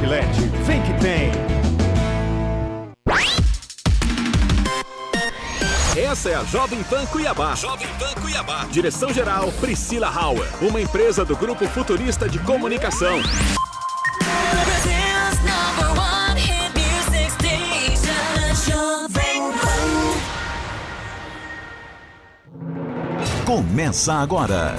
Outlet, vem que tem! Essa é a Jovem Pan Cuiabá. Jovem Pan Cuiabá. Direção-geral Priscila Hauer, uma empresa do Grupo Futurista de Comunicação. Começa agora.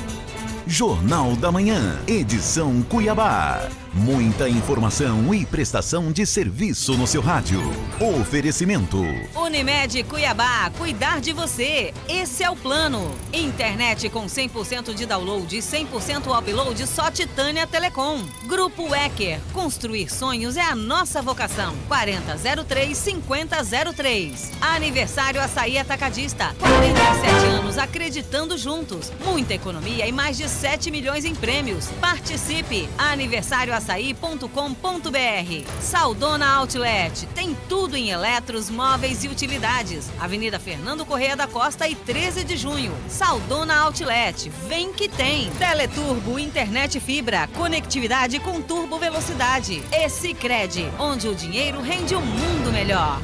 Jornal da Manhã, edição Cuiabá. Muita informação e prestação de serviço no seu rádio. Oferecimento. Unimed Cuiabá, cuidar de você. Esse é o plano. Internet com 100% de download e 100% upload só Titânia Telecom. Grupo Ecker, construir sonhos é a nossa vocação. 4003-5003. Aniversário Açaí Atacadista. 47 anos acreditando juntos. Muita economia e mais de 7 milhões em prêmios. Participe. Aniversarioaçaí.com.br. Saldona Outlet. Tem tudo em eletros, móveis e utilidades. Avenida Fernando Correia da Costa e 13 de junho. Saldona Outlet. Vem que tem. Teleturbo, internet fibra, conectividade com turbo velocidade. E Sicredi, onde o dinheiro rende um mundo melhor.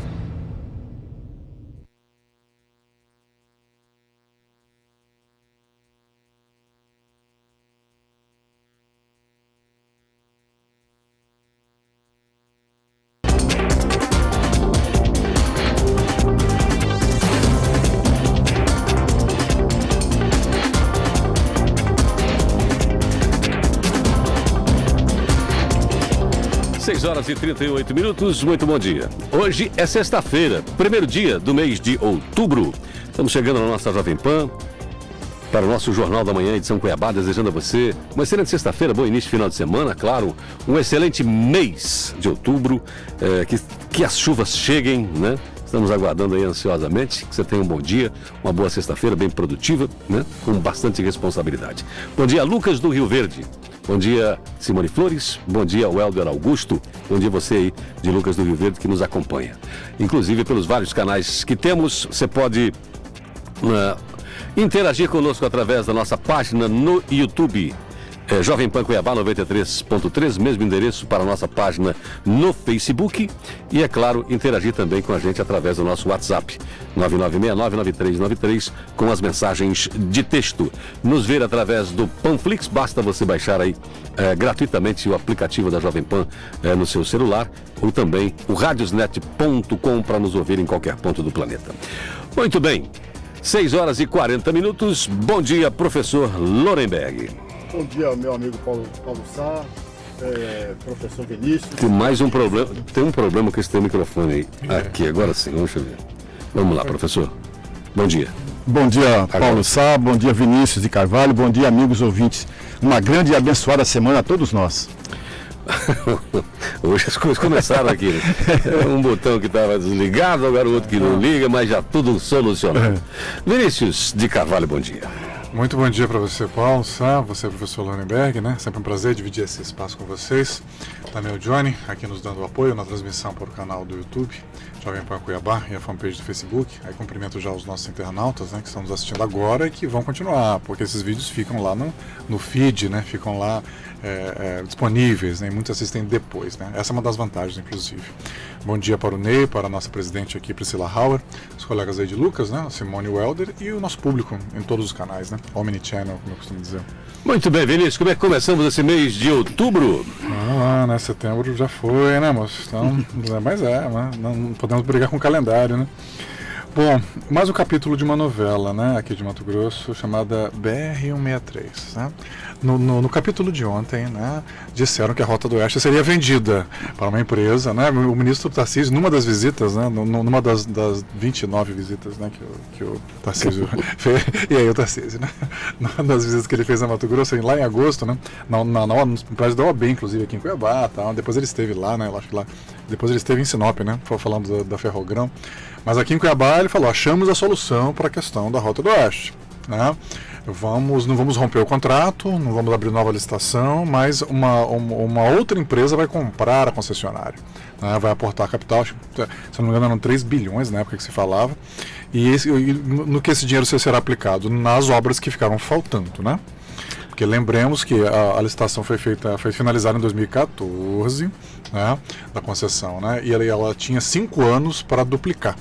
Horas e 38 minutos, muito bom dia. Hoje é sexta-feira, primeiro dia do mês de outubro. Estamos chegando na nossa Jovem Pan para o nosso Jornal da Manhã, edição Cuiabá, desejando a você uma excelente sexta-feira, bom início de final de semana, claro, um excelente mês de outubro, que as chuvas cheguem, né? Estamos aguardando aí ansiosamente, que você tenha um bom dia, uma boa sexta-feira, bem produtiva, né? Com bastante responsabilidade. Bom dia, Lucas do Rio Verde. Bom dia, Simone Flores. Bom dia, Welder Augusto. Bom dia você aí, de Lucas do Rio Verde, que nos acompanha. Inclusive, pelos vários canais que temos, você pode interagir conosco através da nossa página no YouTube. Jovem Pan Cuiabá 93.3, mesmo endereço para a nossa página no Facebook. E, é claro, interagir também com a gente através do nosso WhatsApp, 9969-9393, com as mensagens de texto. Nos ver através do Panflix, basta você baixar aí gratuitamente o aplicativo da Jovem Pan no seu celular, ou também o radiosnet.com para nos ouvir em qualquer ponto do planeta. Muito bem, 6 horas e 40 minutos. Bom dia, professor Lorenberg. Bom dia, meu amigo Paulo Sá, professor Vinícius. Tem mais um problema, tem um problema com esse teu microfone aí. Aqui, agora sim, deixa eu ver. Vamos lá, professor. Bom dia. Bom dia, Paulo Sá, bom dia, Vinícius de Carvalho, bom dia, amigos ouvintes. Uma grande e abençoada semana a todos nós. Hoje as coisas começaram aqui, né? Um botão que estava desligado, agora o outro que não liga, mas já tudo solucionado. Vinícius de Carvalho, bom dia. Muito bom dia para você, Paulo Sá, você, professor Lorenberg, né? Sempre um prazer dividir esse espaço com vocês. Também o Johnny, aqui nos dando apoio na transmissão para o canal do YouTube, Jovem Pan Cuiabá, e a fanpage do Facebook. Aí cumprimento já os nossos internautas, né, que estão nos assistindo agora e que vão continuar, porque esses vídeos ficam lá no feed, né? Ficam lá disponíveis, né? E muitos assistem depois, né? Essa é uma das vantagens, inclusive. Bom dia para o Ney, para a nossa presidente aqui, Priscila Hauer, os colegas aí de Lucas, né? Simone Welder e o nosso público em todos os canais, né? Omnichannel, como eu costumo dizer. Muito bem, Vinícius, como é que começamos esse mês de outubro? Né? Setembro já foi, né, moço? Então, mas não podemos brigar com o calendário, né? Bom, mais um capítulo de uma novela, né, aqui de Mato Grosso, chamada BR-163, né? No capítulo de ontem, né, disseram que a Rota do Oeste seria vendida para uma empresa, né? O ministro Tarcísio, numa das visitas, né, numa das 29 visitas, né, que o Tarcísio fez, e aí o Tarcísio, né, numa das visitas que ele fez a Mato Grosso, lá em agosto, né, no prédio da OAB, inclusive aqui em Cuiabá, tal. Depois ele esteve lá, né, eu acho que lá, depois ele esteve em Sinop, né, falando da Ferrogrão, mas aqui em Cuiabá ele falou, achamos a solução para a questão da Rota do Oeste, né? Não vamos romper o contrato, não vamos abrir nova licitação, mas uma outra empresa vai comprar a concessionária, né? Vai aportar capital, se não me engano eram 3 bilhões na época que se falava, e no que esse dinheiro será aplicado? Nas obras que ficaram faltando, né? Porque lembremos que a licitação foi finalizada em 2014, né, da concessão, né, e ela tinha 5 anos para duplicar,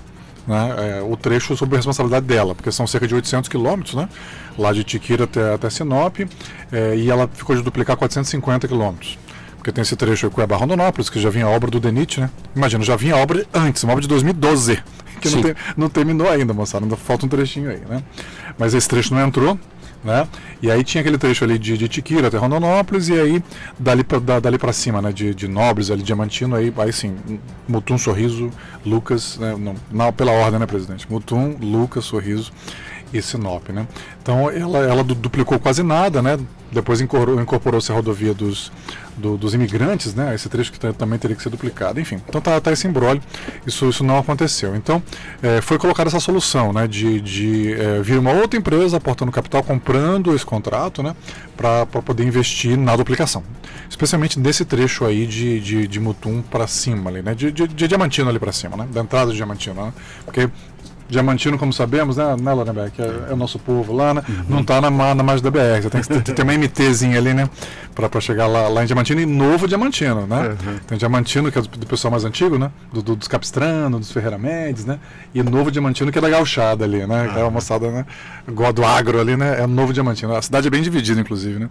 né, o trecho sob a responsabilidade dela, porque são cerca de 800 quilômetros, né, lá de Tiquira até Sinop, e ela ficou de duplicar 450 quilômetros. Porque tem esse trecho aí, Cuiabá-Rondonópolis, que já vinha a obra do DENIT, né? Imagina, já vinha a obra antes, uma obra de 2012, que não terminou ainda, moçada, ainda falta um trechinho aí, né? Mas esse trecho não entrou, né? E aí tinha aquele trecho ali de Tiquira até Rondonópolis, e aí dali para cima, né? De Nobres, ali, Diamantino, aí sim, Mutum, Sorriso, Lucas, né? Não, pela ordem, né, presidente? Mutum, Lucas, Sorriso e Sinop, né? Então ela duplicou quase nada, né? Depois incorporou-se a rodovia dos imigrantes, né? Esse trecho que também teria que ser duplicado. Enfim, então tá esse imbróglio, isso não aconteceu. Então foi colocada essa solução, né? De vir uma outra empresa aportando capital, comprando esse contrato, né? Para poder investir na duplicação. Especialmente nesse trecho aí de Mutum para cima ali, né? De Diamantino ali para cima, né? Da entrada de Diamantino, né? Porque Diamantino, como sabemos, né, Lorenbeck, é o nosso povo lá, né? Não está na margem da BR, você tem que ter uma MTzinha ali, né, para chegar lá em Diamantino, e Novo Diamantino, né? Tem Diamantino, que é do pessoal mais antigo, né, dos Capistrano, dos Ferreira Mendes, né, e Novo Diamantino, que é da gauchada ali, né, que é uma moçada, né, do agro ali, né, é o Novo Diamantino. A cidade é bem dividida, inclusive, né.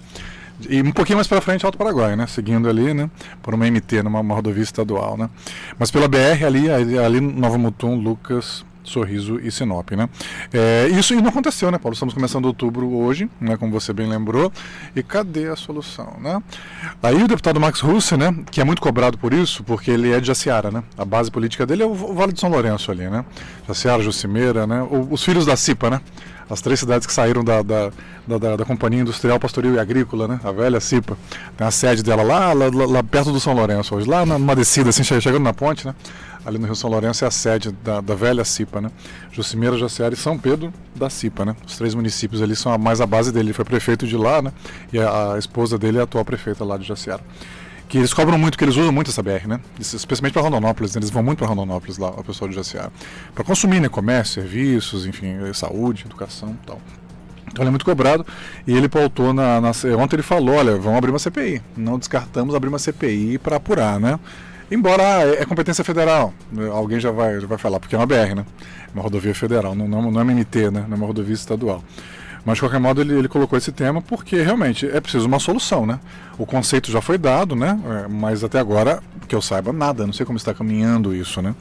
E um pouquinho mais para frente, Alto Paraguai, né? Seguindo ali, né? Por uma MT, numa rodovia estadual, né? Mas pela BR ali Nova Mutum, Lucas, Sorriso e Sinop, né? Isso não aconteceu, né, Paulo? Estamos começando outubro hoje, né, como você bem lembrou, e cadê a solução, né? Aí o deputado Max Russe, né, que é muito cobrado por isso, porque ele é de Jaciara, né? A base política dele é o Vale de São Lourenço ali, né? Jaciara, Jucimeira, né? Os filhos da CIPA, né? As 3 cidades que saíram da Companhia Industrial, Pastoril e Agrícola, né? A velha CIPA. Tem a sede dela lá perto do São Lourenço hoje, lá numa descida, assim, chegando na ponte, né? Ali no Rio São Lourenço é a sede da velha CIPA, né? Jucimeira, Jaciara e São Pedro da CIPA, né? Os 3 municípios ali são mais a base dele. Ele foi prefeito de lá, né? E a esposa dele é a atual prefeita lá de Jaciara. Que eles cobram muito, que eles usam muito essa BR, né? Especialmente para Rondonópolis, né? Eles vão muito para Rondonópolis lá, o pessoal de Jaciara. Para consumir, né? Comércio, serviços, enfim, saúde, educação e tal. Então ele é muito cobrado, e ele pautou ontem ele falou, olha, vamos abrir uma CPI. Não descartamos abrir uma CPI para apurar, né? Embora é competência federal, alguém já vai falar, porque é uma BR, né? É uma rodovia federal, não é uma MT, né? Não é uma rodovia estadual. Mas, de qualquer modo, ele colocou esse tema porque, realmente, é preciso uma solução, né? O conceito já foi dado, né? Mas até agora, que eu saiba, nada. Não sei como está caminhando isso, né?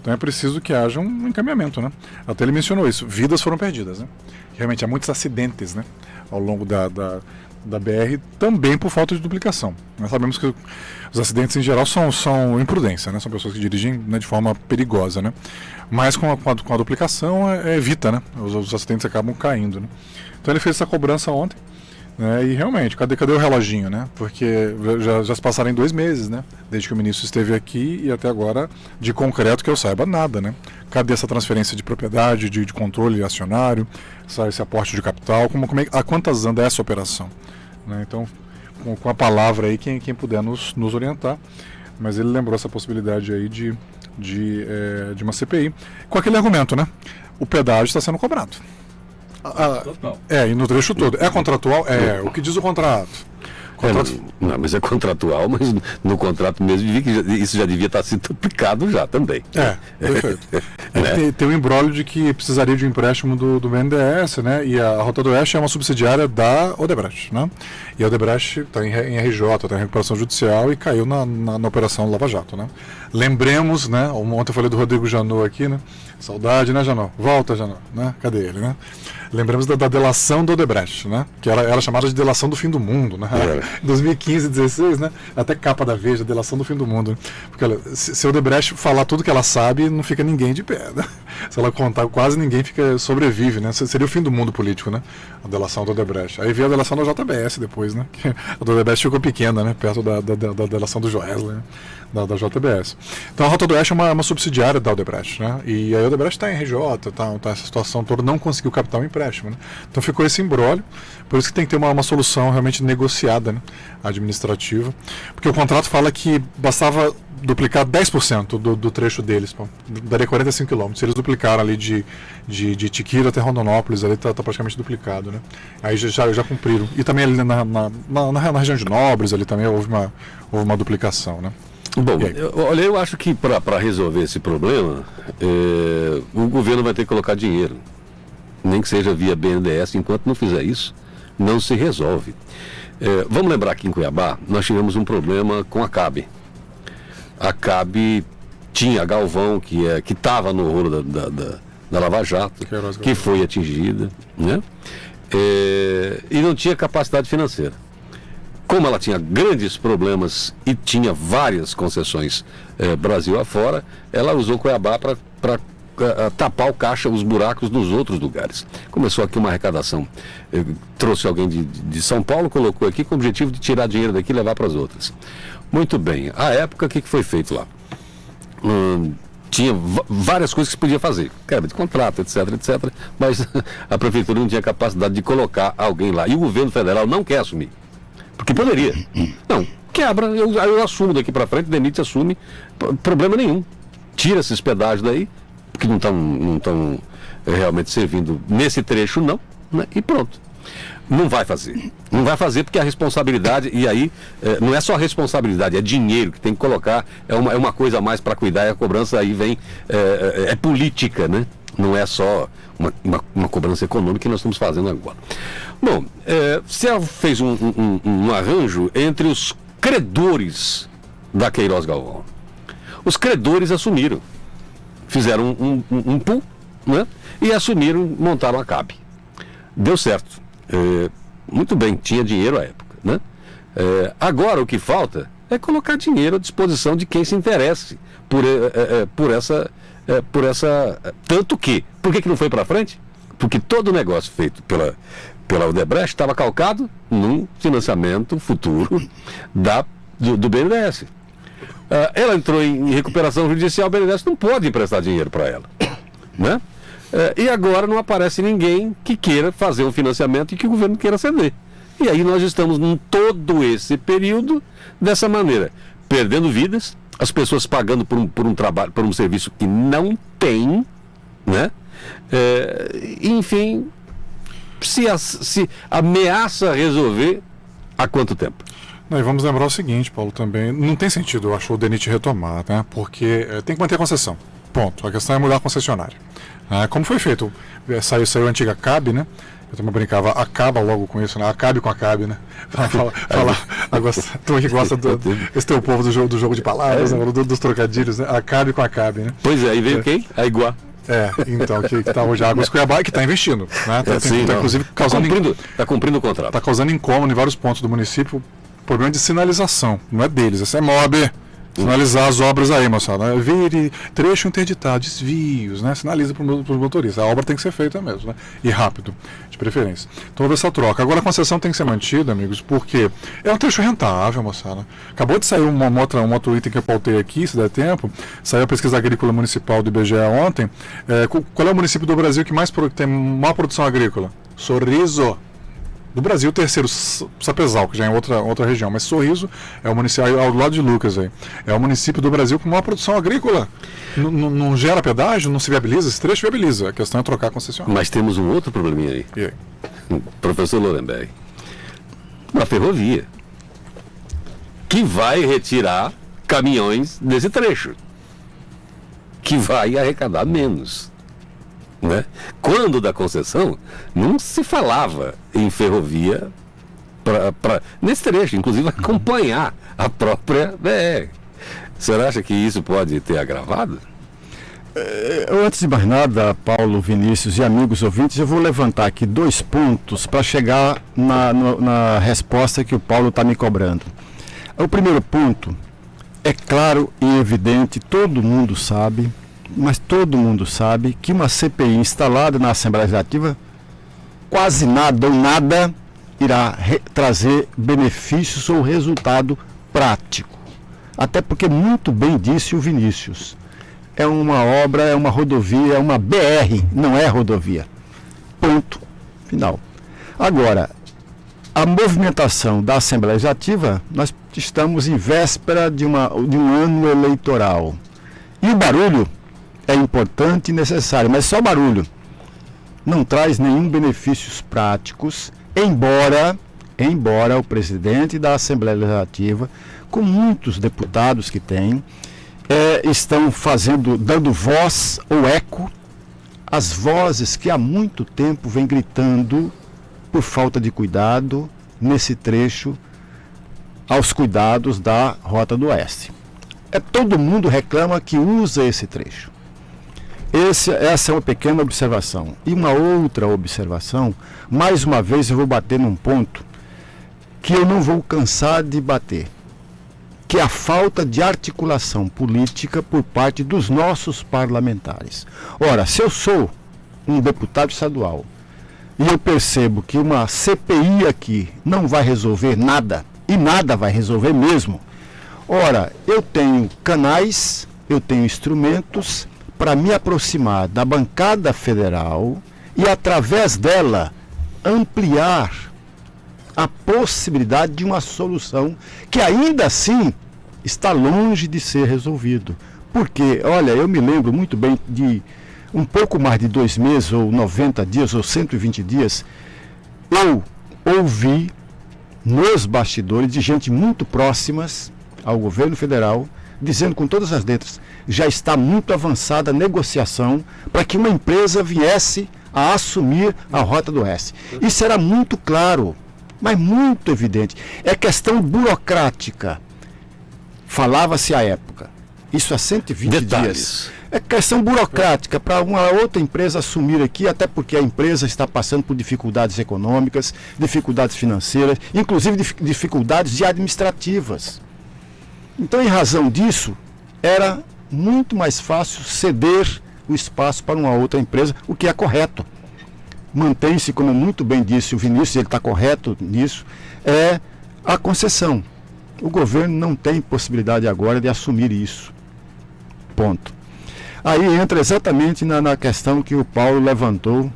Então é preciso que haja um encaminhamento, né? Até ele mencionou isso. Vidas foram perdidas, né? Realmente, há muitos acidentes, né? Ao longo da BR, também por falta de duplicação. Nós sabemos que os acidentes, em geral, são imprudência, né? São pessoas que dirigem, né, de forma perigosa, né? Mas com a duplicação evita, né? Os acidentes acabam caindo, né? Então ele fez essa cobrança ontem, né? E realmente, cadê o reloginho, né? Porque já se passaram 2 meses, né? Desde que o ministro esteve aqui, e até agora, de concreto que eu saiba, nada, né? Cadê essa transferência de propriedade, de controle acionário, esse aporte de capital, a quantas anda essa operação? Né? Então, com a palavra aí, quem puder nos orientar, mas ele lembrou essa possibilidade aí de uma CPI, com aquele argumento, né? O pedágio está sendo cobrado. E no trecho todo. É contratual? O que diz o contrato? Não, mas é contratual, mas no contrato mesmo isso já devia estar sendo duplicado já também. Perfeito. Tem um imbróglio de que precisaria de um empréstimo do BNDES, né? E a Rota do Oeste é uma subsidiária da Odebrecht, né? E a Odebrecht está em RJ, está em recuperação judicial, e caiu na Operação Lava Jato, né? Lembremos, né? Ontem eu falei do Rodrigo Janot aqui, né? Saudade, né, Janot? Volta, Janot, né? Cadê ele, né? Lembramos da delação do Odebrecht, né? Que era chamada de delação do fim do mundo, né? 2015, 2016, né? Até capa da Veja, delação do fim do mundo. Porque, olha, se a Odebrecht falar tudo que ela sabe, não fica ninguém de pé, né? Se ela contar, quase ninguém sobrevive, né? Seria o fim do mundo político, né? A delação do Odebrecht. Aí veio a delação da JBS depois, né? Que a do Odebrecht ficou pequena, né? Perto da delação do Joesley, né? Da JBS. Então a Rota do Oeste é uma subsidiária da Odebrecht, né? E a Odebrecht está em RJ, tá essa situação toda, não conseguiu captar o empréstimo, né? Então ficou esse imbróglio, por isso que tem que ter uma solução realmente negociada, né? Administrativa, porque o contrato fala que bastava duplicar 10% do trecho deles, pô, daria 45 quilômetros. Eles duplicaram ali de Tiquira até Rondonópolis, ali tá praticamente duplicado, né? Aí já cumpriram. E também ali na região de Nobres, ali também houve uma duplicação, né? Bom, eu acho que para resolver esse problema, o governo vai ter que colocar dinheiro. Nem que seja via BNDES, enquanto não fizer isso, não se resolve. Vamos lembrar que em Cuiabá nós tivemos um problema com a CAB. A CAB tinha Galvão, que estava no rolo da Lava Jato, que foi atingida, né? E não tinha capacidade financeira. Como ela tinha grandes problemas e tinha várias concessões Brasil afora, ela usou Cuiabá para tapar o caixa, os buracos nos outros lugares. Começou aqui uma arrecadação. Trouxe alguém de São Paulo, colocou aqui com o objetivo de tirar dinheiro daqui e levar para as outras. Muito bem. À época, o que foi feito lá? Tinha várias coisas que se podia fazer. Quebra de contrato, etc, etc. Mas a prefeitura não tinha capacidade de colocar alguém lá. E o governo federal não quer assumir. Porque poderia. Não, quebra, eu assumo daqui para frente, demite, assume, problema nenhum. Tira esses pedágios daí, que não estão realmente servindo nesse trecho, não, né? E pronto. Não vai fazer. Não vai fazer porque a responsabilidade, e aí não é só responsabilidade, é dinheiro que tem que colocar, é uma coisa a mais para cuidar, e a cobrança aí vem, é política, né? Não é só uma cobrança econômica que nós estamos fazendo agora. Bom, se ela fez um arranjo entre os credores da Queiroz Galvão. Os credores assumiram. Fizeram um pool, né? E assumiram, montaram a CAB. Deu certo. Muito bem, tinha dinheiro à época, né? Agora o que falta é colocar dinheiro à disposição de quem se interesse por essa tanto que, por que não foi para frente? Porque todo o negócio feito pela Odebrecht estava calcado num financiamento futuro do BNDES. Ela entrou em recuperação judicial, o BNDES não pode emprestar dinheiro para ela, né? E agora não aparece ninguém que queira fazer um financiamento e que o governo queira ceder. E aí nós estamos em todo esse período dessa maneira, perdendo vidas, as pessoas pagando por um trabalho, por um serviço que não tem, né? Enfim, se ameaça resolver, há quanto tempo? E vamos lembrar o seguinte, Paulo, também, não tem sentido, eu acho, o DENIT retomar, né? Porque tem que manter a concessão, ponto. A questão é mudar a concessionária. Como foi feito? Saiu a antiga CAB, né? Eu também brincava, acaba logo com isso, né? Acabe com a CAB, né? Tu que gosta esse teu povo do jogo de palavras, né? dos trocadilhos, né? Acabe com a CAB, né? Pois é, aí veio quem? A Iguá. Então, que tá hoje Águas Cuiabá e que está investindo, né? Inclusive causando... Está cumprindo o contrato. Está causando incômodo em vários pontos do município, problema de sinalização, não é deles, essa é MOB. Sinalizar as obras aí, moçada. Vire trecho interditado, desvios, né? Sinaliza para os motoristas. A obra tem que ser feita mesmo, né? E rápido, de preferência. Então houve essa troca. Agora a concessão tem que ser mantida, amigos, porque é um trecho rentável, moçada. Acabou de sair um outro item que eu pautei aqui, se der tempo. Saiu a pesquisa agrícola municipal do IBGE ontem. Qual é o município do Brasil que tem maior produção agrícola? Sorriso. Do Brasil, o terceiro, Sapezal, que já é em outra região, mas Sorriso é o município, ao lado de Lucas aí, é o município do Brasil com maior produção agrícola. Não gera pedágio, não se viabiliza, esse trecho viabiliza, a questão é trocar a concessionária. Mas temos um outro probleminha aí. E aí? Professor Lorenberg, uma ferrovia que vai retirar caminhões desse trecho, que vai arrecadar menos. Né? Quando da concessão, não se falava em ferrovia nesse trecho, inclusive acompanhar a própria BR. O senhor acha que isso pode ter agravado? Antes de mais nada, Paulo, Vinícius e amigos ouvintes, eu vou levantar aqui 2 pontos para chegar na resposta que o Paulo está me cobrando. O primeiro ponto, é claro e evidente, todo mundo sabe, mas todo mundo sabe que uma CPI instalada na Assembleia Legislativa, quase nada ou nada irá trazer benefícios ou resultado prático. Até porque muito bem disse o Vinícius. É uma obra, é uma rodovia, é uma BR, não é rodovia. Ponto final. Agora, a movimentação da Assembleia Legislativa, nós estamos em véspera de um ano eleitoral. E o barulho é importante e necessário, mas só barulho não traz nenhum benefícios práticos, embora o presidente da Assembleia Legislativa, com muitos deputados que tem, estão dando voz ou eco às vozes que há muito tempo vem gritando por falta de cuidado nesse trecho aos cuidados da Rota do Oeste. Todo mundo reclama que usa esse trecho. Essa é uma pequena observação. E uma outra observação, mais uma vez eu vou bater num ponto que eu não vou cansar de bater, que é a falta de articulação política por parte dos nossos parlamentares. Ora, se eu sou um deputado estadual e eu percebo que uma CPI aqui não vai resolver nada, e nada vai resolver mesmo, ora, eu tenho canais, eu tenho instrumentos para me aproximar da bancada federal e, através dela, ampliar a possibilidade de uma solução que ainda assim está longe de ser resolvido. Porque, olha, eu me lembro muito bem de um pouco mais de 2 meses, ou 90 dias, ou 120 dias, eu ouvi nos bastidores de gente muito próximas ao governo federal, dizendo com todas as letras, já está muito avançada a negociação para que uma empresa viesse a assumir a Rota do Oeste. Isso era muito claro, mas muito evidente. É questão burocrática. Falava-se à época. Isso há 120 dias. É questão burocrática para uma outra empresa assumir aqui, até porque a empresa está passando por dificuldades econômicas, dificuldades financeiras, inclusive dificuldades administrativas. Então, em razão disso, era muito mais fácil ceder o espaço para uma outra empresa, o que é correto. Mantém-se, como muito bem disse o Vinícius, ele está correto nisso, é a concessão. O governo não tem possibilidade agora de assumir isso. Ponto. Aí entra exatamente na questão que o Paulo levantou,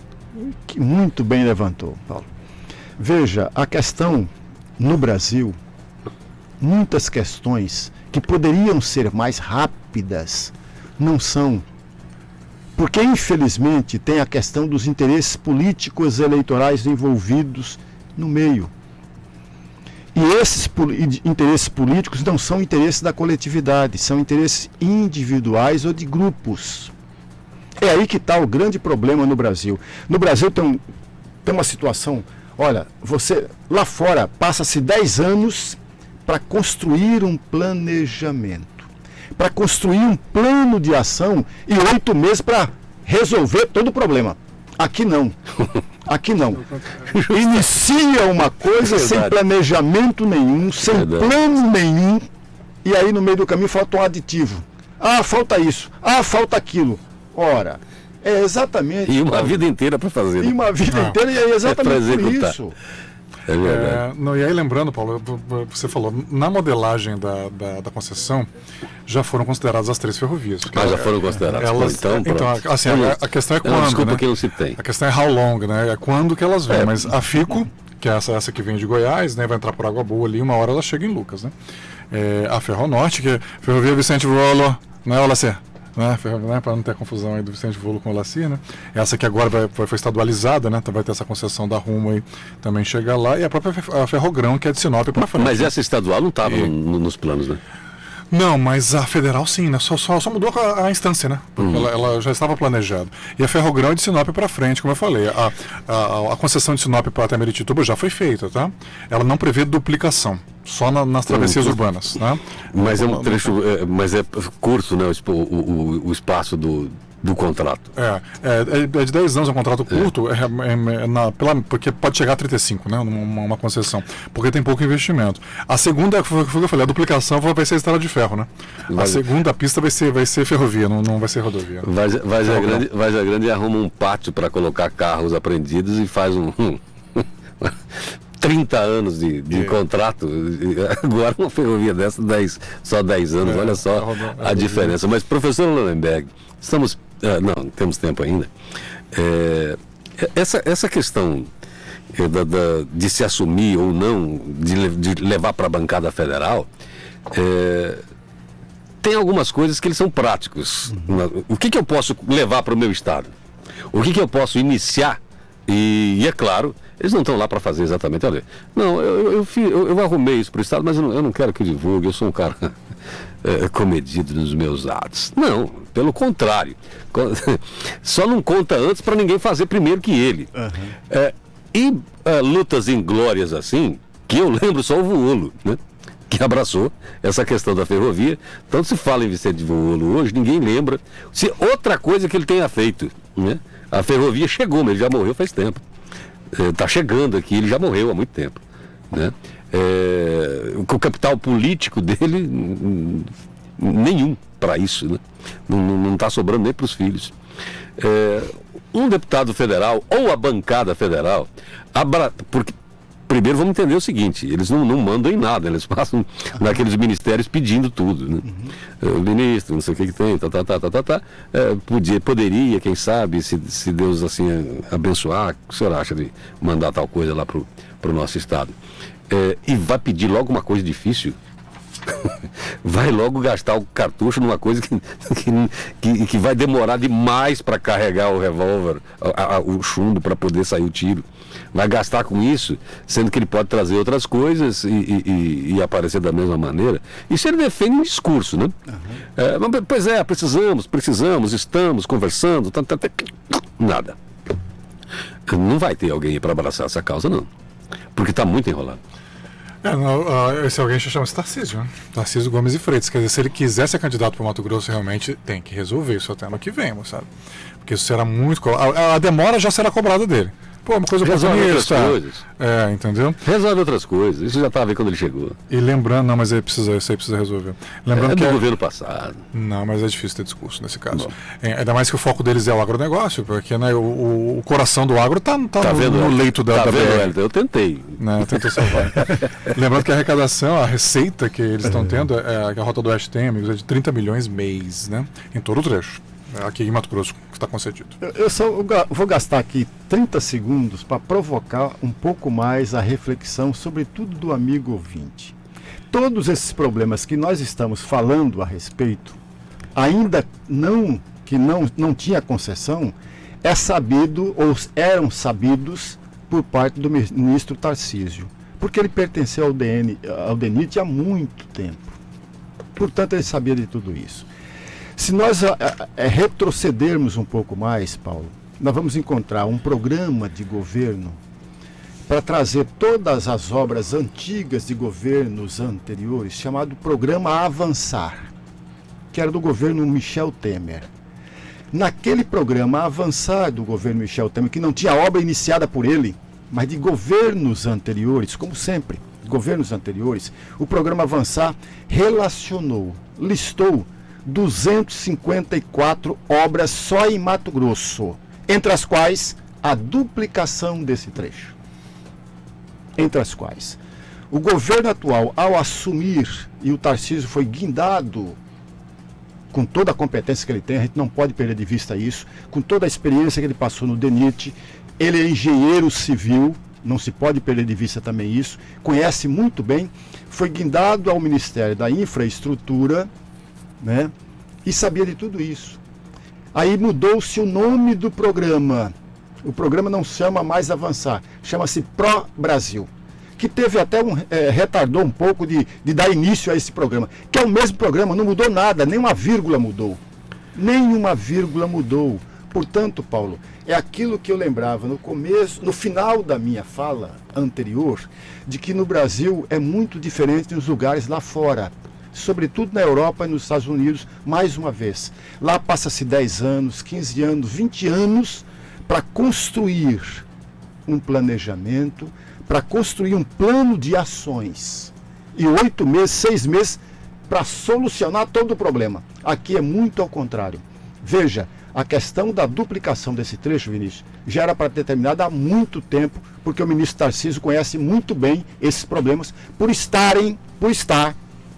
que muito bem levantou, Paulo. Veja, a questão no Brasil, muitas questões que poderiam ser mais rápidas, não são. Porque, infelizmente, tem a questão dos interesses políticos eleitorais envolvidos no meio. E esses interesses políticos não são interesses da coletividade, são interesses individuais ou de grupos. É aí que está o grande problema no Brasil. No Brasil tem uma situação, olha, lá fora passa-se 10 anos para construir um planejamento, para construir um plano de ação e 8 meses para resolver todo o problema. Aqui não. Aqui não. Inicia uma coisa sem planejamento nenhum, sem plano nenhum, e aí no meio do caminho falta um aditivo. Ah, falta isso. Ah, falta aquilo. Ora, é exatamente... E uma vida inteira para fazer. E uma vida inteira, e é exatamente por isso. É verdade. E aí lembrando, Paulo, você falou, na modelagem da concessão, já foram consideradas as 3 ferrovias. Já foram consideradas. Então, assim, a questão é quando, desculpa, né? que não se tem. A questão é how long, né? É quando que elas vêm. Mas a FICO, que é essa que vem de Goiás, né? Vai entrar por Água Boa ali, uma hora ela chega em Lucas, né? A Ferronorte, que é Ferrovia Vicente Volo, né, Olacé? Né, para não ter confusão aí do Vicente Volo com o Laci, né? Essa que agora foi estadualizada, né? Então vai ter essa concessão da Rumo aí, também chega lá, e a própria Ferrogrão, que é de Sinop para frente. Mas essa estadual não estava nos planos, né? Não, mas a federal sim, né? Só mudou a instância, né? Porque ela já estava planejada. E a Ferrogrão é de Sinop para frente, como eu falei. A concessão de Sinop para até Meritituba já foi feita, tá? Ela não prevê duplicação, só nas travessias urbanas, né? Mas é um trecho, mas é curto, né? O espaço do contrato. É de 10 anos, é um contrato curto, porque pode chegar a 35, né? Uma concessão, porque tem pouco investimento. A segunda, foi o que eu falei, a duplicação vai ser a estrada de ferro, né? A segunda pista vai ser ferrovia, não vai ser rodovia. Vargem Grande arruma um pátio para colocar carros apreendidos e faz 30 anos de contrato. Agora uma ferrovia dessa, só 10 anos, olha só a diferença. Mas, professor Lullenberg, não temos tempo ainda. Essa questão de se assumir ou não, de levar para a bancada federal, tem algumas coisas que eles são práticos. O que eu posso levar para o meu estado? O que eu posso iniciar? E é claro, eles não estão lá para fazer exatamente. Olha, não, eu arrumei isso para o estado, mas eu não quero que divulgue, eu sou um cara comedido nos meus atos. Não, pelo contrário. Só não conta antes para ninguém fazer primeiro que ele. Lutas inglórias assim, que eu lembro só o Vuolo, né? Que abraçou essa questão da ferrovia. Então, se fala em Vicente Vuolo hoje, ninguém lembra. Se outra coisa que ele tenha feito, né? A ferrovia chegou, mas ele já morreu faz tempo. Está chegando aqui, ele já morreu há muito tempo, né? O capital político dele, nenhum para isso, né? Não está sobrando nem para os filhos. Um deputado federal ou a bancada federal, porque primeiro vamos entender o seguinte, eles não mandam em nada, eles passam naqueles ministérios pedindo tudo, né? O ministro, não sei o que tem, poderia, quem sabe, se Deus assim abençoar, o que o senhor acha de mandar tal coisa lá pro nosso estado? E vai pedir logo uma coisa difícil? Vai logo gastar o cartucho numa coisa que vai demorar demais para carregar o revólver, o chumbo para poder sair o tiro. Vai gastar com isso, sendo que ele pode trazer outras coisas e aparecer da mesma maneira. Isso ele defende um discurso, né? Pois precisamos, estamos conversando, nada. Não vai ter alguém para abraçar essa causa, não. Porque está muito enrolado. Esse alguém chama-se Tarcísio, né? Tarcísio Gomes e Freitas. Quer dizer, se ele quiser ser candidato para o Mato Grosso, realmente tem que resolver isso até ano que vem, sabe? Porque isso será muito... A demora já será cobrada dele. Pô, uma coisa resolve outras coisas. Entendeu? Resolve outras coisas. Isso já estava aí quando ele chegou. E lembrando, não, mas isso aí precisa resolver. Lembrando que do governo passado. Não, mas é difícil ter discurso nesse caso. Ainda mais que o foco deles é o agronegócio, porque, né, o coração do agro está no leito da BR. Eu tentei. Né, tentou salvar. Lembrando que a arrecadação, a receita que eles estão tendo, que a Rota do Oeste tem, amigos, é de 30 milhões mês, né? Em todo o trecho. Aqui em Mato Grosso, que está concedido. Eu só vou gastar aqui 30 segundos para provocar um pouco mais a reflexão, sobretudo do amigo ouvinte. Todos esses problemas que nós estamos falando a respeito, ainda não tinha concessão, é sabido ou eram sabidos por parte do ministro Tarcísio, porque ele pertenceu ao DENIT há muito tempo. Portanto, ele sabia de tudo isso. Se nós retrocedermos um pouco mais, Paulo, nós vamos encontrar um programa de governo para trazer todas as obras antigas de governos anteriores, chamado Programa Avançar, que era do governo Michel Temer. Naquele programa Avançar do governo Michel Temer, que não tinha obra iniciada por ele, mas de governos anteriores, como sempre, governos anteriores, o programa Avançar listou 254 obras só em Mato Grosso, entre as quais a duplicação desse trecho. Entre as quais o governo atual, ao assumir, e o Tarcísio foi guindado com toda a competência que ele tem, a gente não pode perder de vista isso, com toda a experiência que ele passou no DENIT, ele é engenheiro civil, não se pode perder de vista também isso, conhece muito bem, foi guindado ao Ministério da Infraestrutura, né? E sabia de tudo isso. Aí mudou-se o nome do programa. O programa não se chama mais Avançar, chama-se Pro Brasil, que teve até retardou um pouco de dar início a esse programa, que é o mesmo programa, não mudou nada, nem uma vírgula mudou. Nenhuma vírgula mudou. Portanto, Paulo, é aquilo que eu lembrava no final da minha fala anterior, de que no Brasil é muito diferente dos lugares lá fora, sobretudo na Europa e nos Estados Unidos, mais uma vez. Lá passa-se 10 anos, 15 anos, 20 anos para construir um planejamento, para construir um plano de ações. E 8 meses, 6 meses para solucionar todo o problema. Aqui é muito ao contrário. Veja, a questão da duplicação desse trecho, Vinícius, já era para ter terminado há muito tempo, porque o ministro Tarcísio conhece muito bem esses problemas, por estar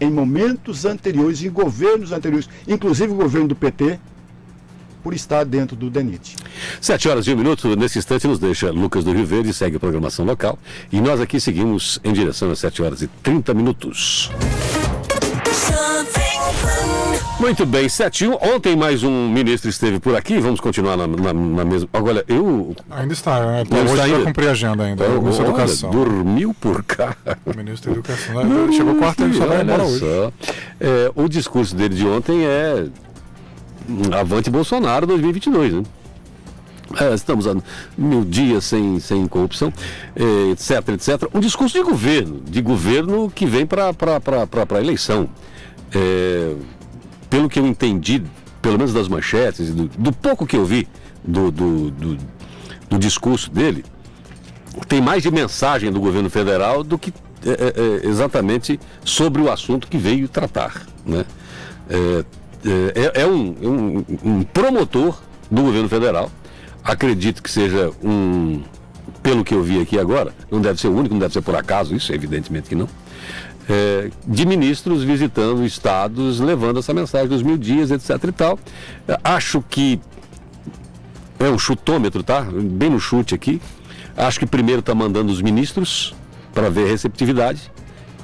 em momentos anteriores, em governos anteriores, inclusive o governo do PT, por estar dentro do DENIT. 7h01, nesse instante nos deixa Lucas do Rio Verde, segue a programação local. E nós aqui seguimos em direção às 7h30. Muito bem, 7h01. Ontem mais um ministro esteve por aqui, vamos continuar na mesma... Agora, Ainda está, né? Não Hoje está vai ainda? cumprir a agenda ainda, o ministro da Educação. Dormiu por cá. O ministro da Educação. Ele chegou quarta, ele só vai embora hoje. O discurso dele de ontem é Avante Bolsonaro 2022, né? Estamos há 1000 dias sem corrupção, etc. Um discurso de governo que vem para a eleição. Pelo que eu entendi, pelo menos das manchetes, do pouco que eu vi do discurso dele, tem mais de mensagem do governo federal do que exatamente sobre o assunto que veio tratar, né? Um promotor do governo federal. Acredito que seja pelo que eu vi aqui agora, não deve ser o único, não deve ser por acaso, isso evidentemente que não, de ministros visitando estados, levando essa mensagem dos 1000 dias, etc e tal. Acho que é um chutômetro, tá? Bem no chute aqui. Acho que primeiro está mandando os ministros para ver a receptividade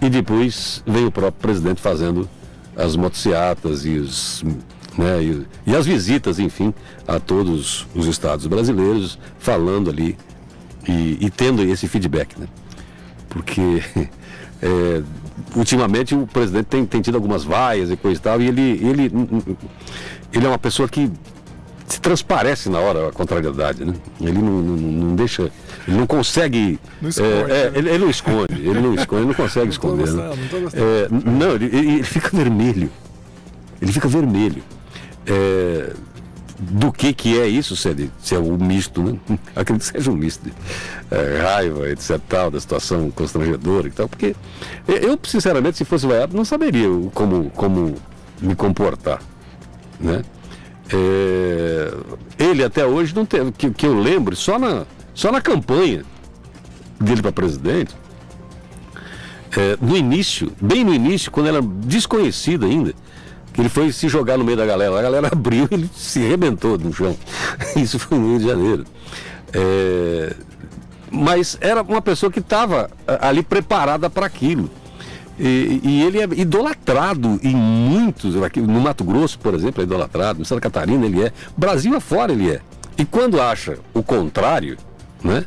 e depois vem o próprio presidente fazendo as motociatas e as visitas, enfim, a todos os estados brasileiros, falando ali e tendo esse feedback, né? Porque ultimamente o presidente tem tido algumas vaias e coisa e tal, e ele é uma pessoa que se transparece na hora a contrariedade, né? Ele não deixa, ele não consegue, ele não esconde, ele não consegue esconder, né? Não, ele fica vermelho, do que é isso, se é um misto, né? Acredito que seja um misto de raiva, etc, tal, da situação constrangedora e tal, porque eu, sinceramente, se fosse vaiado, não saberia como me comportar, né? Ele até hoje não teve, que eu lembro, só na campanha dele para presidente, bem no início, quando era desconhecido ainda, que ele foi se jogar no meio da galera, a galera abriu e ele se arrebentou no chão. Isso foi no Rio de Janeiro. Mas era uma pessoa que estava ali preparada para aquilo. E ele é idolatrado em muitos, aqui no Mato Grosso, por exemplo, é idolatrado, em Santa Catarina ele é, Brasil afora ele é. E quando acha o contrário, né?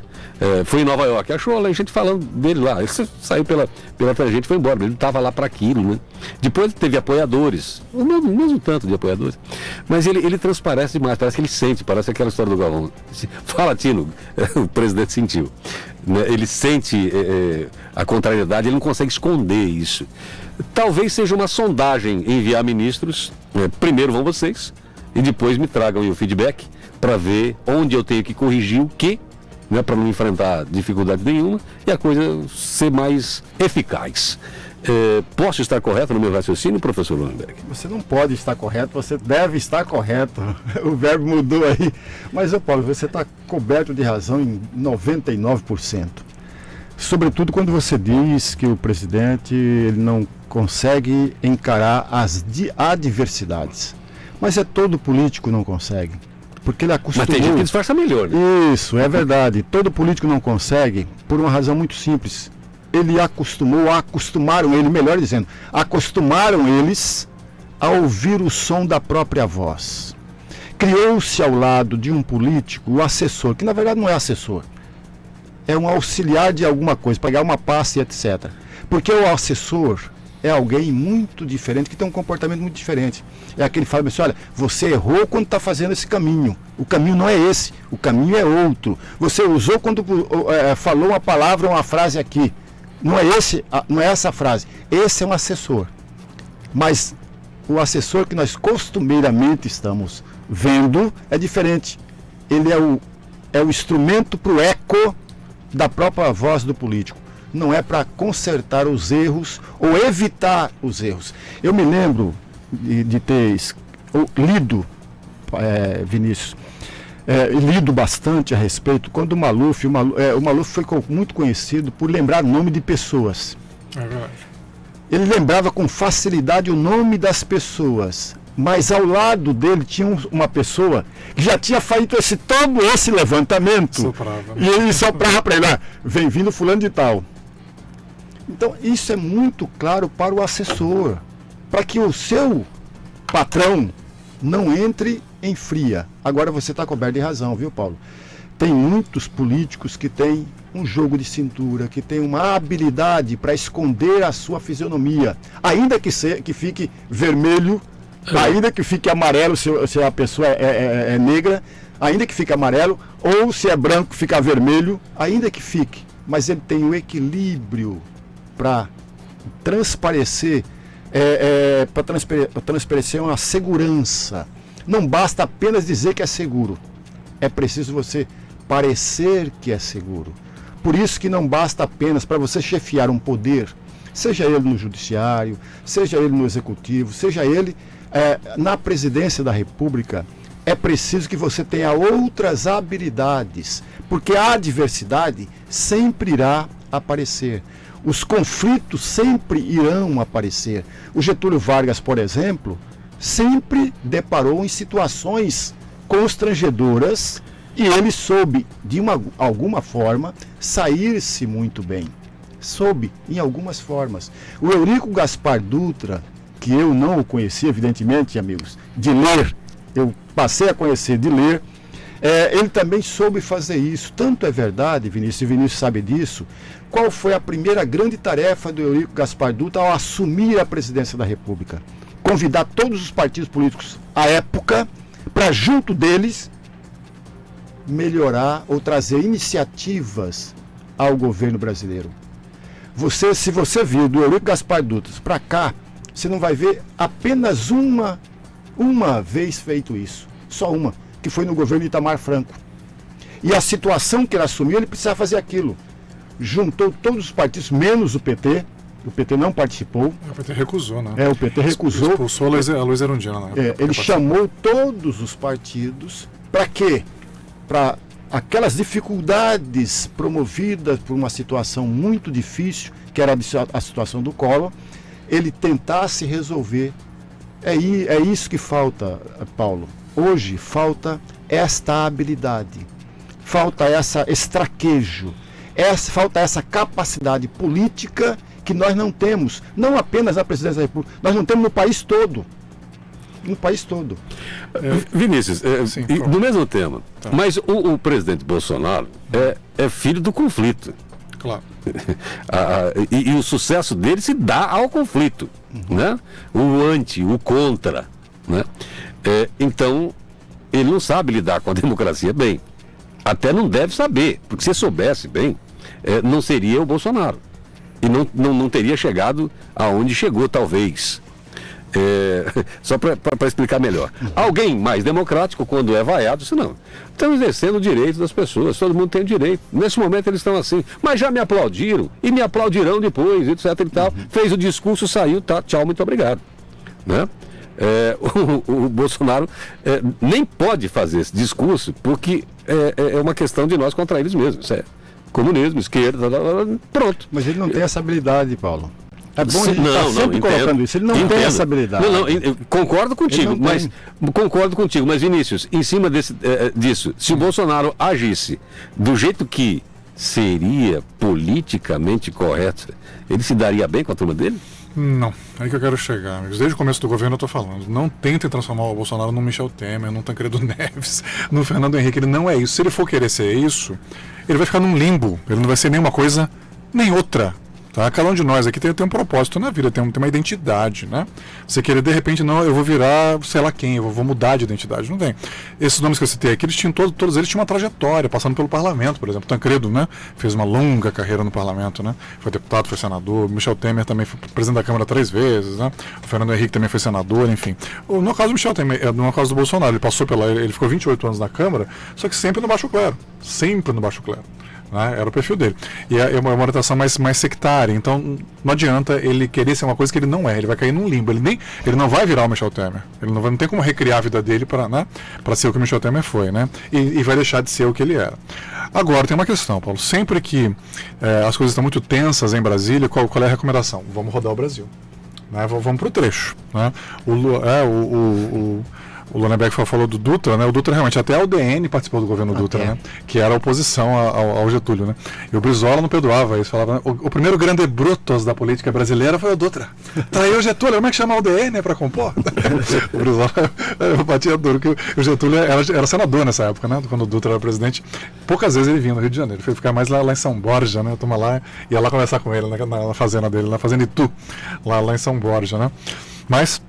Foi em Nova York, achou a gente falando dele lá, ele saiu pela tangente e foi embora, ele estava lá para aquilo, né? Depois teve apoiadores, o mesmo tanto de apoiadores, mas ele transparece demais, parece que ele sente, parece aquela história do Galvão. Fala, Tino, o presidente sentiu, né? Ele sente a contrariedade, ele não consegue esconder isso. Talvez seja uma sondagem enviar ministros, primeiro vão vocês, e depois me tragam o feedback para ver onde eu tenho que corrigir o que, né, para não enfrentar dificuldade nenhuma e a coisa ser mais eficaz. Posso estar correto no meu raciocínio, professor Lundberg? Você não pode estar correto, você deve estar correto. O verbo mudou aí. Mas, Paulo, você está coberto de razão em 99%. Sobretudo quando você diz que o presidente ele não consegue encarar as adversidades. Mas todo político não consegue. Porque ele acostumou... Mas tem gente que disfarça melhor, né? Isso, é verdade. Todo político não consegue por uma razão muito simples. Ele acostumaram eles a ouvir o som da própria voz. Criou-se ao lado de um político o assessor, que na verdade não é assessor. É um auxiliar de alguma coisa, pagar uma pasta e etc. Porque o assessor é alguém muito diferente, que tem um comportamento muito diferente. É aquele que fala assim, olha, você errou quando está fazendo esse caminho. O caminho não é esse, o caminho é outro. Você usou quando falou uma palavra, uma frase aqui. Não é essa frase. Esse é um assessor. Mas o assessor que nós costumeiramente estamos vendo é diferente. Ele é o instrumento para o eco da própria voz do político. Não é para consertar os erros ou evitar os erros. Eu me lembro de ter lido, Vinícius, lido bastante a respeito, quando o Maluf foi muito conhecido por lembrar nome de pessoas. É verdade. Ele lembrava com facilidade o nome das pessoas. Mas ao lado dele tinha uma pessoa que já tinha feito todo esse levantamento. Soprava, né? E ele soprava para ele, vem vindo fulano de tal. Então isso é muito claro para o assessor, para que o seu patrão não entre em fria. Agora você está coberto de razão, viu, Paulo? Tem muitos políticos que têm um jogo de cintura, que tem uma habilidade para esconder a sua fisionomia, ainda que fique vermelho, ainda que fique amarelo se a pessoa é negra, ainda que fique amarelo, ou se é branco fica vermelho, ainda que fique. Mas ele tem o equilíbrio para transparecer, para transparecer uma segurança. Não basta apenas dizer que é seguro, é preciso você parecer que é seguro. Por isso que não basta apenas para você chefiar um poder, seja ele no judiciário, seja ele no executivo, seja ele na presidência da República, é preciso que você tenha outras habilidades, porque a adversidade sempre irá aparecer. Os conflitos sempre irão aparecer. O Getúlio Vargas, por exemplo, sempre deparou em situações constrangedoras e ele soube, de alguma forma, sair-se muito bem. Soube, em algumas formas. O Eurico Gaspar Dutra, que eu não o conhecia, evidentemente, amigos, de ler, eu passei a conhecer de ler, ele também soube fazer isso. Tanto é verdade, Vinícius, e Vinícius sabe disso, qual foi a primeira grande tarefa do Eurico Gaspar Dutra ao assumir a presidência da República? Convidar todos os partidos políticos à época para, junto deles, melhorar ou trazer iniciativas ao governo brasileiro. Se você vir do Eurico Gaspar Dutra para cá, você não vai ver apenas uma vez feito isso. Só uma, que foi no governo de Itamar Franco. E a situação que ele assumiu, ele precisava fazer aquilo. Juntou todos os partidos, menos o PT. O PT não participou. O PT recusou, né? O PT recusou. Expulsou a Luiz Erundina, né? Ele chamou todos os partidos para quê? Para aquelas dificuldades promovidas por uma situação muito difícil, que era a situação do Collor, ele tentasse resolver. É isso que falta, Paulo. Hoje falta esta habilidade, falta esse traquejo, falta essa capacidade política que nós não temos, não apenas na presidência da República, nós não temos no país todo. No país todo. Vinícius, sim, do mesmo tema, tá. Mas o presidente Bolsonaro é filho do conflito. Claro. E o sucesso dele se dá ao conflito, né? O anti, o contra, né? Então, ele não sabe lidar com a democracia bem. Até não deve saber, porque se soubesse bem, não seria o Bolsonaro. E não teria chegado aonde chegou, talvez. Só para explicar melhor. Alguém mais democrático, quando é vaiado, disse, não, estão exercendo o direito das pessoas, todo mundo tem o direito. Nesse momento eles estão assim, mas já me aplaudiram e me aplaudirão depois, etc e tal. Fez o discurso, saiu, tá, tchau, muito obrigado, né? O Bolsonaro nem pode fazer esse discurso, porque é uma questão de nós contra eles mesmos. Isso é comunismo, esquerda, pronto. Mas ele não tem essa habilidade, Paulo. É bom a gente estar sempre entendo, colocando isso. Ele não tem essa habilidade. Concordo contigo, mas Vinícius, em cima disso, se o Bolsonaro agisse do jeito que seria politicamente correto, ele se daria bem com a turma dele? Não, é aí que eu quero chegar, amigos. Desde o começo do governo eu estou falando. Não tentem transformar o Bolsonaro no Michel Temer, no Tancredo Neves, no Fernando Henrique. Ele não é isso. Se ele for querer ser isso, ele vai ficar num limbo. Ele não vai ser nenhuma coisa, nem outra. Tá? Cada um de nós aqui tem um propósito na vida, tem uma identidade, né? Você querer, de repente, não, eu vou virar, sei lá quem, eu vou mudar de identidade. Não tem. Esses nomes que eu citei aqui, eles tinham todos eles tinham uma trajetória, passando pelo parlamento, por exemplo. Tancredo, né? Fez uma longa carreira no parlamento, né? Foi deputado, foi senador. Michel Temer também foi presidente da Câmara 3 vezes, né? O Fernando Henrique também foi senador, enfim. No caso do Michel Temer, no caso do Bolsonaro, ele ficou 28 anos na Câmara, só que sempre no baixo clero. Sempre no baixo clero. Né? Era o perfil dele. E é uma orientação mais sectária. Então não adianta ele querer ser uma coisa que ele não é. Ele vai cair num limbo. Ele não vai virar o Michel Temer. Ele não tem como recriar a vida dele para ser o que o Michel Temer foi. Né? E vai deixar de ser o que ele era. Agora, tem uma questão, Paulo. Sempre que as coisas estão muito tensas em Brasília, qual é a recomendação? Vamos rodar o Brasil. Né? Vamos para o trecho. Né? O Lonneberg falou do Dutra, né? O Dutra realmente, até a UDN participou do governo Dutra, né? Que era a oposição ao Getúlio, né? E o Brizola não perdoava isso, falava, né? O primeiro grande brutus da política brasileira foi o Dutra. Traiu o Getúlio, como é que chama a UDN para compor? O Brizola batia duro, que o Getúlio era senador nessa época, né? Quando o Dutra era presidente. Poucas vezes ele vinha no Rio de Janeiro, ele foi ficar mais lá em São Borja, né? Toma lá, ia lá conversar com ele na fazenda dele, na fazenda Itu, lá em São Borja, né? Mas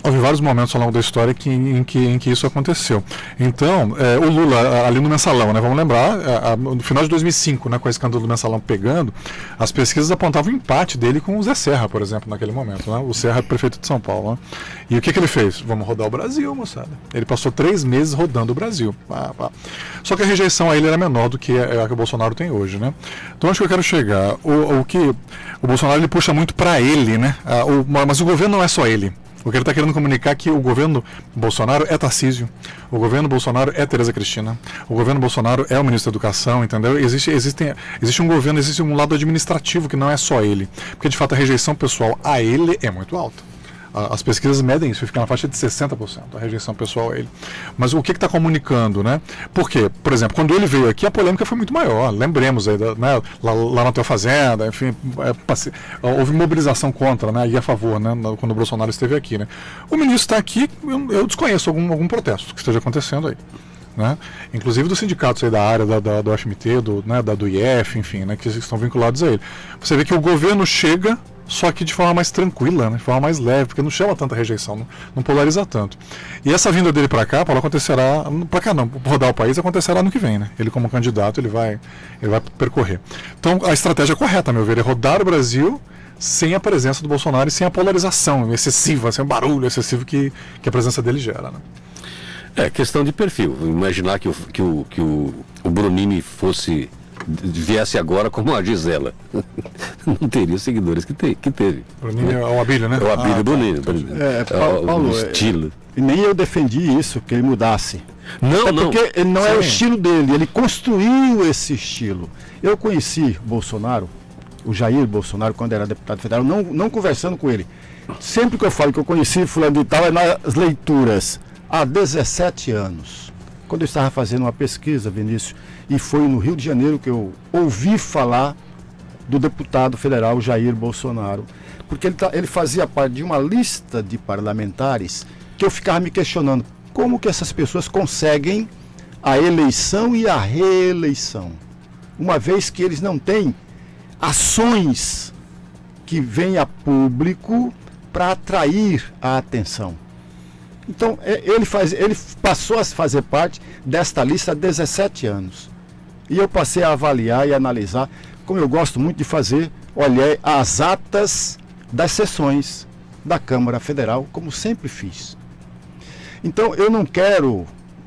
houve vários momentos ao longo da história em que isso aconteceu. Então, o Lula, ali no Mensalão, né, vamos lembrar, no final de 2005, né, com o escândalo do Mensalão pegando, as pesquisas apontavam o empate dele com o Zé Serra, por exemplo, naquele momento. Né, o Serra, prefeito de São Paulo. Né, e o que ele fez? Vamos rodar o Brasil, moçada. Ele passou 3 meses rodando o Brasil. Só que a rejeição a ele era menor do que a que o Bolsonaro tem hoje. Né. Então, acho que eu quero chegar. O Bolsonaro ele puxa muito para ele, né, mas o governo não é só ele. O que ele está querendo comunicar é que o governo Bolsonaro é Tarcísio, o governo Bolsonaro é Tereza Cristina, o governo Bolsonaro é o ministro da Educação, entendeu? Existe um governo, existe um lado administrativo que não é só ele, porque de fato a rejeição pessoal a ele é muito alta. As pesquisas medem isso, fica na faixa de 60%, a rejeição pessoal a ele. Mas o que está comunicando, né? Porque, por exemplo, quando ele veio aqui, a polêmica foi muito maior. Lembremos aí, né? lá na tua fazenda, enfim, houve mobilização contra, né? E a favor, né? Quando o Bolsonaro esteve aqui, né? O ministro está aqui, eu desconheço algum protesto que esteja acontecendo aí. Né? Inclusive dos sindicatos aí da área do FMT, do IF, enfim, né? Que estão vinculados a ele. Você vê que o governo chega, só que de forma mais tranquila, né? De forma mais leve, porque não chama tanta rejeição, não polariza tanto. E essa vinda dele para cá, Paulo, acontecerá, para cá não, para rodar o país, acontecerá ano que vem, né? Ele como candidato, ele vai percorrer. Então a estratégia correta, a meu ver, é rodar o Brasil sem a presença do Bolsonaro e sem a polarização excessiva, sem o barulho excessivo que a presença dele gera, né? É questão de perfil. Imaginar que o Bronini viesse agora como a Gisela. Não teria os seguidores que teve. Bronini é o Abílio, né? É o Abílio Bronini. Paulo, o estilo. E nem eu defendi isso, que ele mudasse. Não. Porque ele não é o estilo dele, ele construiu esse estilo. Eu conheci Bolsonaro, o Jair Bolsonaro, quando era deputado federal, não conversando com ele. Sempre que eu falo que eu conheci fulano de tal, é nas leituras. Há 17 anos, quando eu estava fazendo uma pesquisa, Vinícius, e foi no Rio de Janeiro que eu ouvi falar do deputado federal Jair Bolsonaro, porque ele fazia parte de uma lista de parlamentares que eu ficava me questionando como que essas pessoas conseguem a eleição e a reeleição, uma vez que eles não têm ações que venham a público para atrair a atenção. Então, ele passou a fazer parte desta lista há 17 anos. E eu passei a avaliar e analisar, como eu gosto muito de fazer, olhei as atas das sessões da Câmara Federal, como sempre fiz. Então, eu não quero,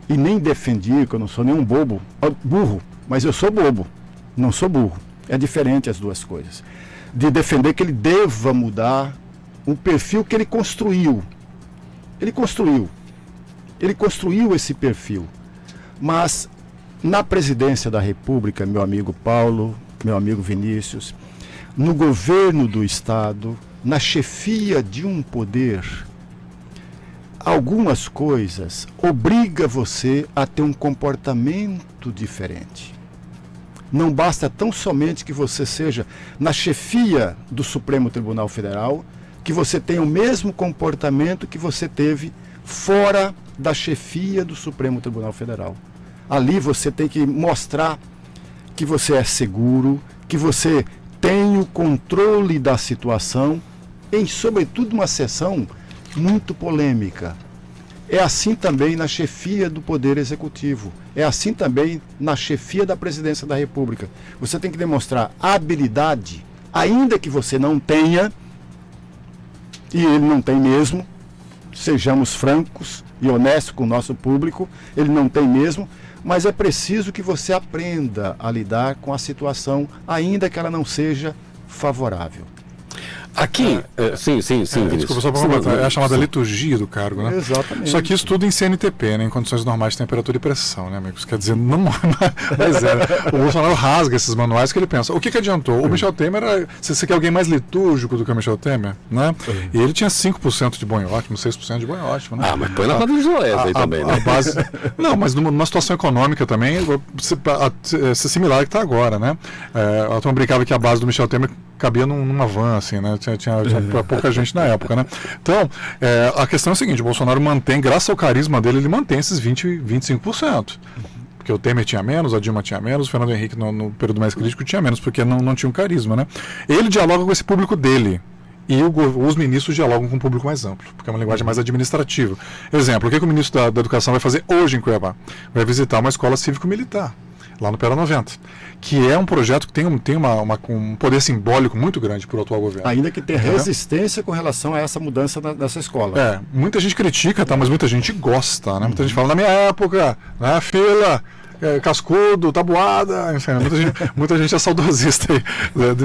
e nem defendi, que eu não sou nenhum burro, mas eu sou bobo, não sou burro. É diferente as duas coisas. De defender que ele deva mudar o perfil que ele construiu. Ele construiu esse perfil, mas na presidência da República, meu amigo Paulo, meu amigo Vinícius, no governo do Estado, na chefia de um poder, algumas coisas obrigam você a ter um comportamento diferente. Não basta tão somente que você seja na chefia do Supremo Tribunal Federal, que você tenha o mesmo comportamento que você teve fora da chefia do Supremo Tribunal Federal. Ali você tem que mostrar que você é seguro, que você tem o controle da situação, em sobretudo uma sessão muito polêmica. É assim também na chefia do Poder Executivo. É assim também na chefia da Presidência da República. Você tem que demonstrar habilidade, ainda que você não tenha, e ele não tem mesmo, sejamos francos e honestos com o nosso público, ele não tem mesmo, mas é preciso que você aprenda a lidar com a situação, ainda que ela não seja favorável. Aqui, sim, Vinícius. Desculpa, só para completar, é a chamada liturgia do cargo, né? Exatamente. Só que isso tudo em CNTP, né? Em condições normais de temperatura e pressão, né, amigos? Quer dizer, não. Mas o Bolsonaro rasga esses manuais que ele pensa. O que adiantou? O Michel Temer era. Você quer alguém mais litúrgico do que o Michel Temer, né? E ele tinha 5% de bom e ótimo, 6% de bom e ótimo, né? Mas põe na conta de Joés aí também, né? A base... Não, mas numa situação econômica também, ser similar que está agora, né? A turma brincava que a base do Michel Temer cabia numa van, assim, né? Tinha pouca gente na época, né? Então, a questão é a seguinte, o Bolsonaro mantém, graças ao carisma dele, ele mantém esses 25%. Porque o Temer tinha menos, a Dilma tinha menos, o Fernando Henrique no período mais crítico tinha menos, porque não tinha um carisma, né? Ele dialoga com esse público dele. E os ministros dialogam com um público mais amplo, porque é uma linguagem mais administrativa. Exemplo, o que o ministro da Educação vai fazer hoje em Cuiabá? Vai visitar uma escola cívico-militar, lá no Pera 90, que é um projeto que tem um poder simbólico muito grande para o atual governo. Ainda que tenha resistência com relação a essa mudança dessa escola. Muita gente critica, tá, mas muita gente gosta, né? Muita gente fala, na minha época, né, fila... cascudo, tabuada, enfim, muita gente é saudosista aí,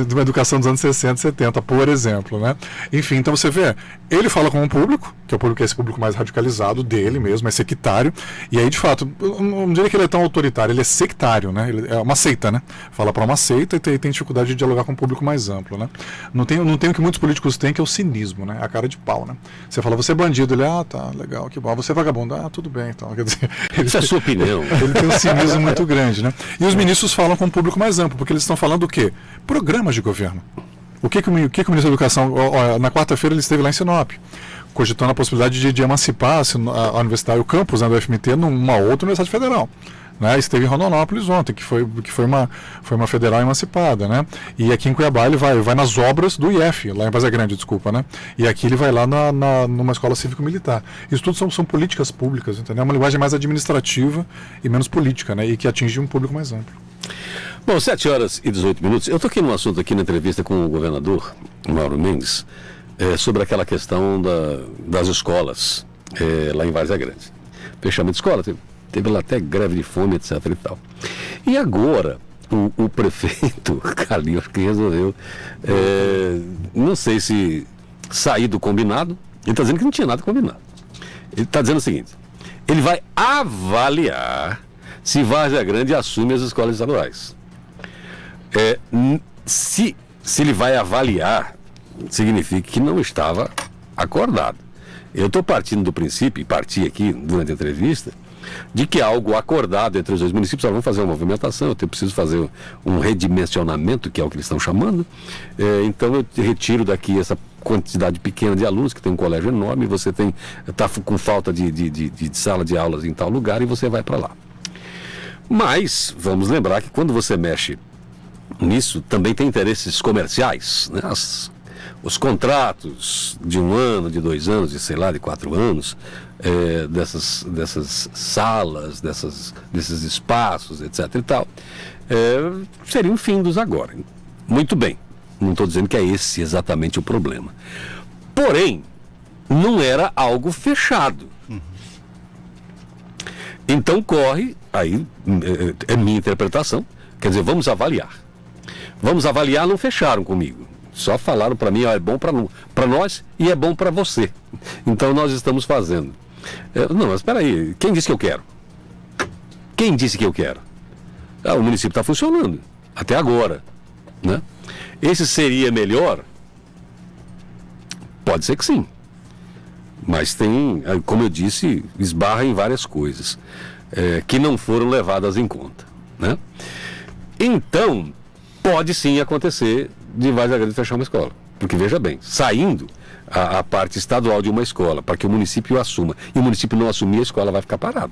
de uma educação dos anos 60, 70, por exemplo, né? Enfim, então você vê, ele fala com um público, que é o público, esse público mais radicalizado dele mesmo, é sectário, e aí de fato, eu não diria que ele é tão autoritário, ele é sectário, né? Ele é uma seita, né? Fala para uma seita e tem dificuldade de dialogar com um público mais amplo, né? Não tem o que muitos políticos têm, que é o cinismo, né? A cara de pau, né? Você fala, você é bandido, ele, tá, legal, que bom, você é vagabundo, tudo bem, então, quer dizer... Isso é a sua opinião. Ele tem um cinismo muito grande, né? E os ministros falam com um público mais amplo, porque eles estão falando o quê? Programas de governo. O que o ministro da Educação, na quarta-feira ele esteve lá em Sinop, cogitando a possibilidade de emancipar a universidade, o campus, né, do FMT numa outra universidade federal. Né, esteve em Rondonópolis ontem, que foi uma federal emancipada, né? E aqui em Cuiabá ele vai nas obras do IF, lá em Vaza Grande, desculpa, né? E aqui ele vai lá numa escola cívico-militar. Isso tudo são políticas públicas, entendeu? É uma linguagem mais administrativa e menos política, né? E que atinge um público mais amplo. Bom, 7h18. Eu toquei num assunto aqui na entrevista com o governador Mauro Mendes, sobre aquela questão das escolas lá em Vaza Grande. Fechamento de escola, teve lá até greve de fome, etc. e tal. E agora, o prefeito Calil, que resolveu, não sei se sair do combinado, ele está dizendo que não tinha nada combinado. Ele está dizendo o seguinte, ele vai avaliar se Várzea Grande assume as escolas estaduais. Se ele vai avaliar, significa que não estava acordado. Eu estou partindo do princípio, e parti aqui durante a entrevista, de que algo acordado entre os dois municípios, vamos fazer uma movimentação, eu preciso fazer um redimensionamento, que é o que eles estão chamando, então eu retiro daqui essa quantidade pequena de alunos, que tem um colégio enorme, você está com falta de sala de aulas em tal lugar e você vai para lá. Mas, vamos lembrar que quando você mexe nisso, também tem interesses comerciais, né? Os contratos de 1 ano, de 2 anos, de sei lá, de 4 anos, dessas salas, desses espaços, etc. e tal, seriam findos agora. Muito bem, não estou dizendo que é esse exatamente o problema. Porém, não era algo fechado. Então corre, aí é minha interpretação, quer dizer, vamos avaliar. Vamos avaliar, não fecharam comigo. Só falaram para mim, é bom para nós e é bom para você. Então nós estamos fazendo. Não, mas espera aí, quem disse que eu quero? Quem disse que eu quero? O município está funcionando, até agora, né? Esse seria melhor? Pode ser que sim. Mas tem, como eu disse, esbarra em várias coisas que não foram levadas em conta, né? Então, pode sim acontecer de Várzea Grande fechar uma escola. Porque, veja bem, saindo a parte estadual de uma escola para que o município assuma, e o município não assumir, a escola vai ficar parada.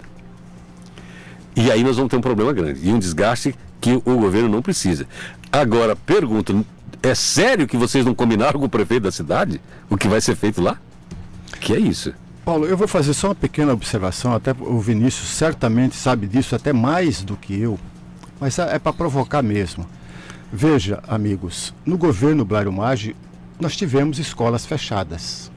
E aí nós vamos ter um problema grande, e um desgaste que o governo não precisa. Agora, pergunto, é sério que vocês não combinaram com o prefeito da cidade o que vai ser feito lá? Que é isso? Paulo, eu vou fazer só uma pequena observação, até o Vinícius certamente sabe disso até mais do que eu, mas é para provocar mesmo. Veja, amigos, no governo Blairo Maggi, nós tivemos escolas fechadas.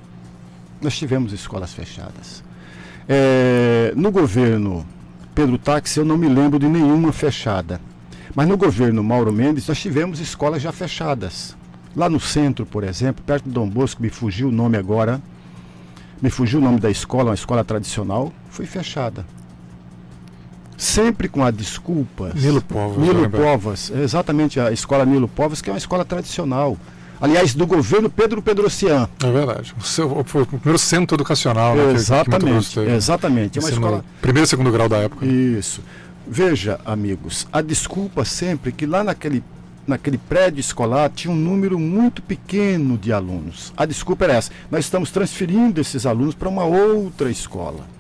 No governo Pedro Táxi, eu não me lembro de nenhuma fechada. Mas no governo Mauro Mendes, nós tivemos escolas já fechadas. Lá no centro, por exemplo, perto do Dom Bosco, me fugiu o nome agora, me fugiu o nome da escola, uma escola tradicional, foi fechada. Sempre com a desculpa. Nilo Povas. Nilo Povas, exatamente, a escola Nilo Povas, que é uma escola tradicional. Aliás, do governo Pedro Pedrocian. É verdade. Foi o primeiro centro educacional, né? Exatamente, exatamente. É uma escola... Primeiro e segundo grau da época. Isso. Veja, amigos, a desculpa sempre que lá naquele prédio escolar tinha um número muito pequeno de alunos. A desculpa era essa. Nós estamos transferindo esses alunos para uma outra escola.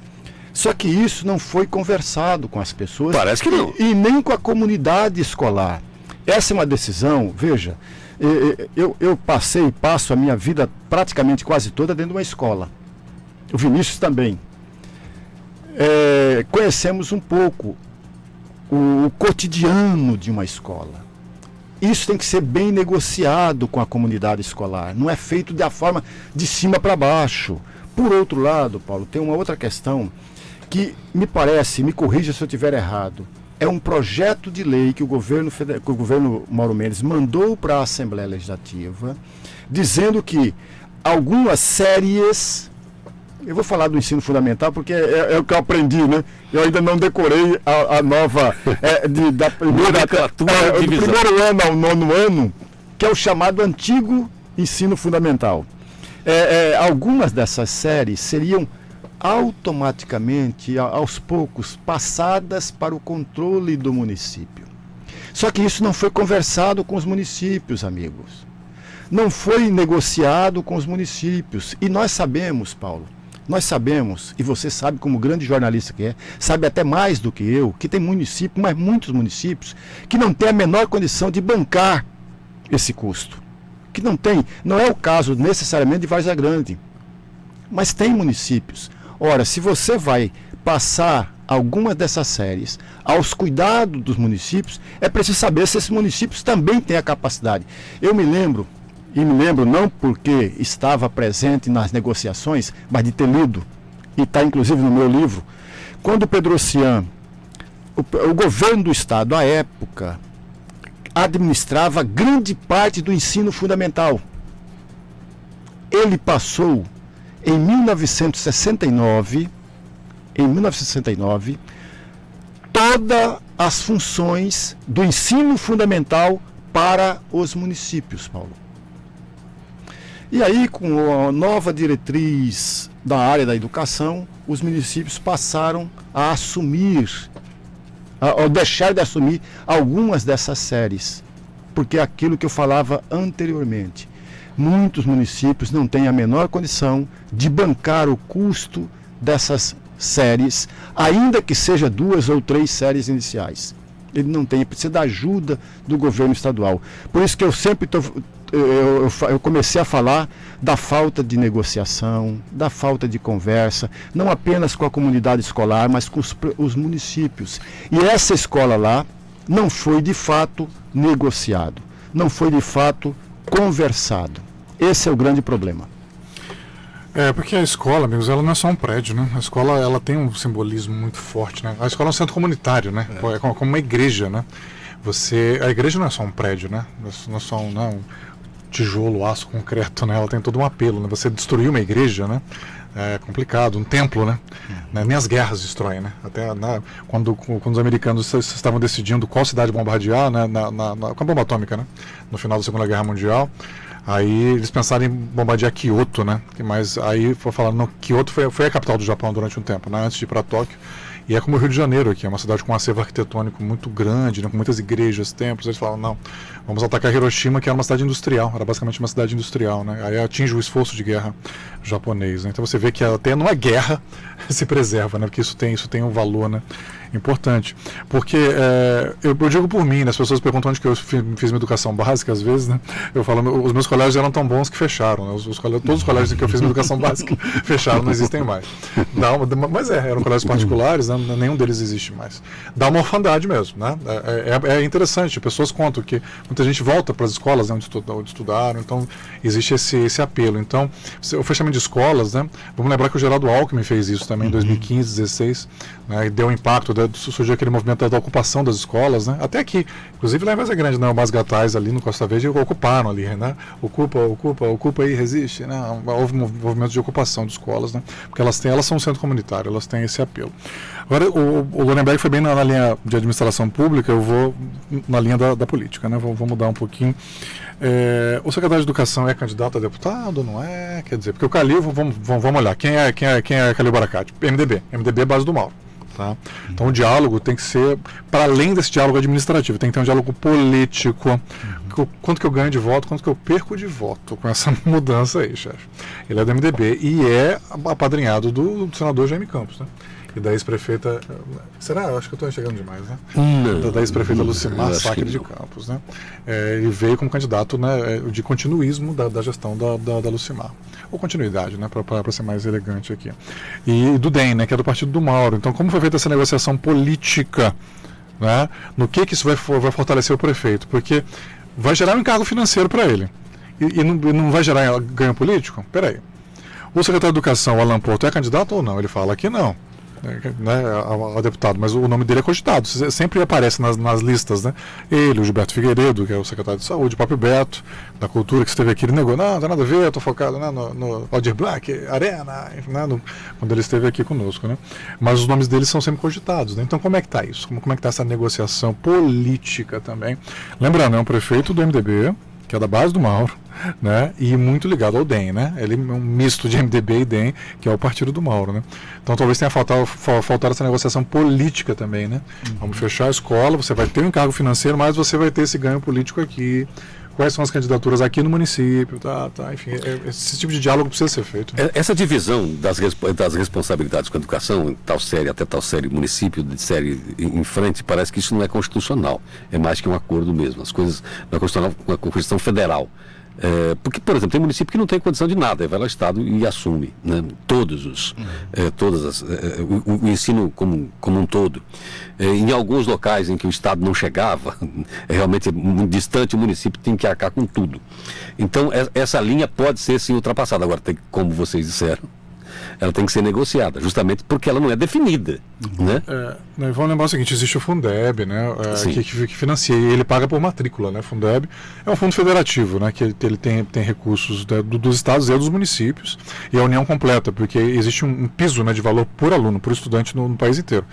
Só que isso não foi conversado com as pessoas. Parece que não. E nem com a comunidade escolar. Essa é uma decisão, veja, eu passei e passo a minha vida praticamente quase toda dentro de uma escola. O Vinícius também. Conhecemos um pouco o cotidiano de uma escola. Isso tem que ser bem negociado com a comunidade escolar. Não é feito da forma de cima para baixo. Por outro lado, Paulo, tem uma outra questão que me parece, me corrija se eu estiver errado, é um projeto de lei que o governo Mauro Mendes mandou para a Assembleia Legislativa, dizendo que algumas séries, eu vou falar do ensino fundamental porque é o que eu aprendi, né? Eu ainda não decorei a nova, do primeiro ano ao 9º ano, que é o chamado antigo ensino fundamental. Algumas dessas séries seriam automaticamente, aos poucos, passadas para o controle do município. Só que isso não foi conversado com os municípios, amigos. Não foi negociado com os municípios. E nós sabemos, Paulo, e você sabe como grande jornalista que é, sabe até mais do que eu, que tem município, mas muitos municípios, que não têm a menor condição de bancar esse custo. Que não é o caso necessariamente de Várzea Grande, mas tem municípios. Ora, se você vai passar algumas dessas séries aos cuidados dos municípios, é preciso saber se esses municípios também têm a capacidade. Eu me lembro não porque estava presente nas negociações, mas de ter lido, e está inclusive no meu livro, quando o Pedrocian, o governo do estado, à época, administrava grande parte do ensino fundamental. Ele passou, em 1969, todas as funções do ensino fundamental para os municípios, Paulo. E aí, com a nova diretriz da área da educação, os municípios passaram a assumir, ou deixar de assumir algumas dessas séries, porque é aquilo que eu falava anteriormente. Muitos municípios não têm a menor condição de bancar o custo dessas séries, ainda que seja 2 ou 3 séries iniciais. Ele não tem, precisa da ajuda do governo estadual. Por isso que eu sempre eu comecei a falar da falta de negociação, da falta de conversa, não apenas com a comunidade escolar, mas com os municípios. E essa escola lá não foi de fato negociado, não foi de fato conversado. Esse é o grande problema. Porque a escola, amigos, ela não é só um prédio, né? A escola, ela tem um simbolismo muito forte, né? A escola é um centro comunitário, né? É como uma igreja, né? A igreja não é só um prédio, né? Não é só um tijolo, aço, concreto, né? Ela tem todo um apelo, né? Você destruir uma igreja, né? É complicado, um templo, né? Nem as guerras destroem, né? Até quando os americanos estavam decidindo qual cidade bombardear, né? Com a bomba atômica, né? No final da Segunda Guerra Mundial, aí eles pensaram em bombardear Kyoto, né? Mas aí foi falando, não, Kyoto foi a capital do Japão durante um tempo, né? Antes de ir para Tóquio. E é como o Rio de Janeiro aqui, é uma cidade com um acervo arquitetônico muito grande, né, com muitas igrejas, templos. Eles falam, não, vamos atacar Hiroshima, que era uma cidade industrial, era basicamente uma cidade industrial, né? Aí atinge o esforço de guerra japonês, né? Então você vê que até numa guerra se preserva, né? Porque isso tem um valor, né, importante. Porque eu digo por mim, né? As pessoas perguntam onde que eu fiz minha educação básica, às vezes, né? Eu falo, os meus colégios eram tão bons que fecharam, né? Todos os colégios em que eu fiz minha educação básica fecharam, não existem mais. Mas eram colégios particulares, né? Nenhum deles existe mais. Dá uma orfandade mesmo, né? É interessante, pessoas contam que muita gente volta para as escolas, né, onde estudaram, então existe esse apelo. Então, o fechamento de escolas, né? Vamos lembrar que o Geraldo Alckmin fez isso também em 2015, 2016, né, e deu impacto, surgiu aquele movimento da ocupação das escolas, né? Até aqui, inclusive lá em Várzea Grande, né, o Masgatais ali no Costa Verde ocuparam ali, né? ocupa e resiste, né? Houve movimentos de ocupação de escolas, né? Porque elas são um centro comunitário, elas têm esse apelo. Agora, o Lorenberg foi bem na linha de administração pública, eu vou na linha da política, né? Vou mudar um pouquinho. O secretário de Educação é candidato a deputado, não é? Quer dizer, porque o Calil, vamos olhar, quem é Calil Baracate? MDB é base do Mauro. Tá? Então o diálogo tem que ser, para além desse diálogo administrativo, tem que ter um diálogo político. Quanto que eu ganho de voto, quanto que eu perco de voto com essa mudança aí, chefe. Ele é do MDB e é apadrinhado do senador Jaime Campos, né? E da ex-prefeita... Será? Eu acho que eu estou chegando demais, né? Da ex-prefeita Lucimar Sacre de Campos, né? Ele veio como candidato, né, de continuismo da gestão da Lucimar. Ou continuidade, né? Para ser mais elegante aqui. E do DEM, né? Que é do partido do Mauro. Então, como foi feita essa negociação política, né? No que isso vai fortalecer o prefeito? Porque vai gerar um encargo financeiro para ele. E não vai gerar ganho político? Peraí. O secretário de Educação, Alan Porto, é candidato ou não? Ele fala que não. Né, ao deputado, mas o nome dele é cogitado, sempre aparece nas listas, né? Ele, o Gilberto Figueiredo, que é o secretário de Saúde, o próprio Beto, da Cultura, que esteve aqui, ele negou, não tem nada a ver, eu estou focado, né, no Aldir Blanc, Arena, né, quando ele esteve aqui conosco, né? Mas os nomes deles são sempre cogitados, né? Então como é que está isso? Como é que está essa negociação política também? Lembrando, é um prefeito do MDB, que é da base do Mauro, né, e muito ligado ao DEM, né? Ele é um misto de MDB e DEM, que é o partido do Mauro, né? Então talvez tenha faltado essa negociação política também, né? Vamos fechar a escola, você vai ter um encargo financeiro, mas você vai ter esse ganho político aqui. Quais são as candidaturas aqui no município, enfim, esse tipo de diálogo precisa ser feito. Essa divisão das responsabilidades com a educação, tal série até tal série, município de série em frente, parece que isso não é constitucional, é mais que um acordo mesmo, as coisas não é constitucional, uma Constituição federal. Porque, por exemplo, tem município que não tem condição de nada, vai lá ao Estado e assume, né, o ensino como um todo. Em alguns locais em que o Estado não chegava, realmente muito distante, o município tem que arcar com tudo. Então, essa linha pode ser sim ultrapassada. Agora, como vocês disseram, ela tem que ser negociada, justamente porque ela não é definida, né? Vamos lembrar o seguinte, existe o Fundeb, né, que financia, e ele paga por matrícula, né? Fundeb é um fundo federativo, né, que ele tem recursos dos estados e dos municípios, e a União completa, porque existe um piso, né, de valor por aluno, por estudante no país inteiro.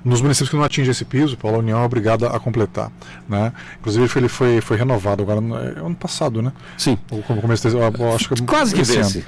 Nos municípios que não atingem esse piso, a União é obrigada a completar, né? Inclusive ele foi renovado agora ano passado, né? Sim. Acho que quase que vence.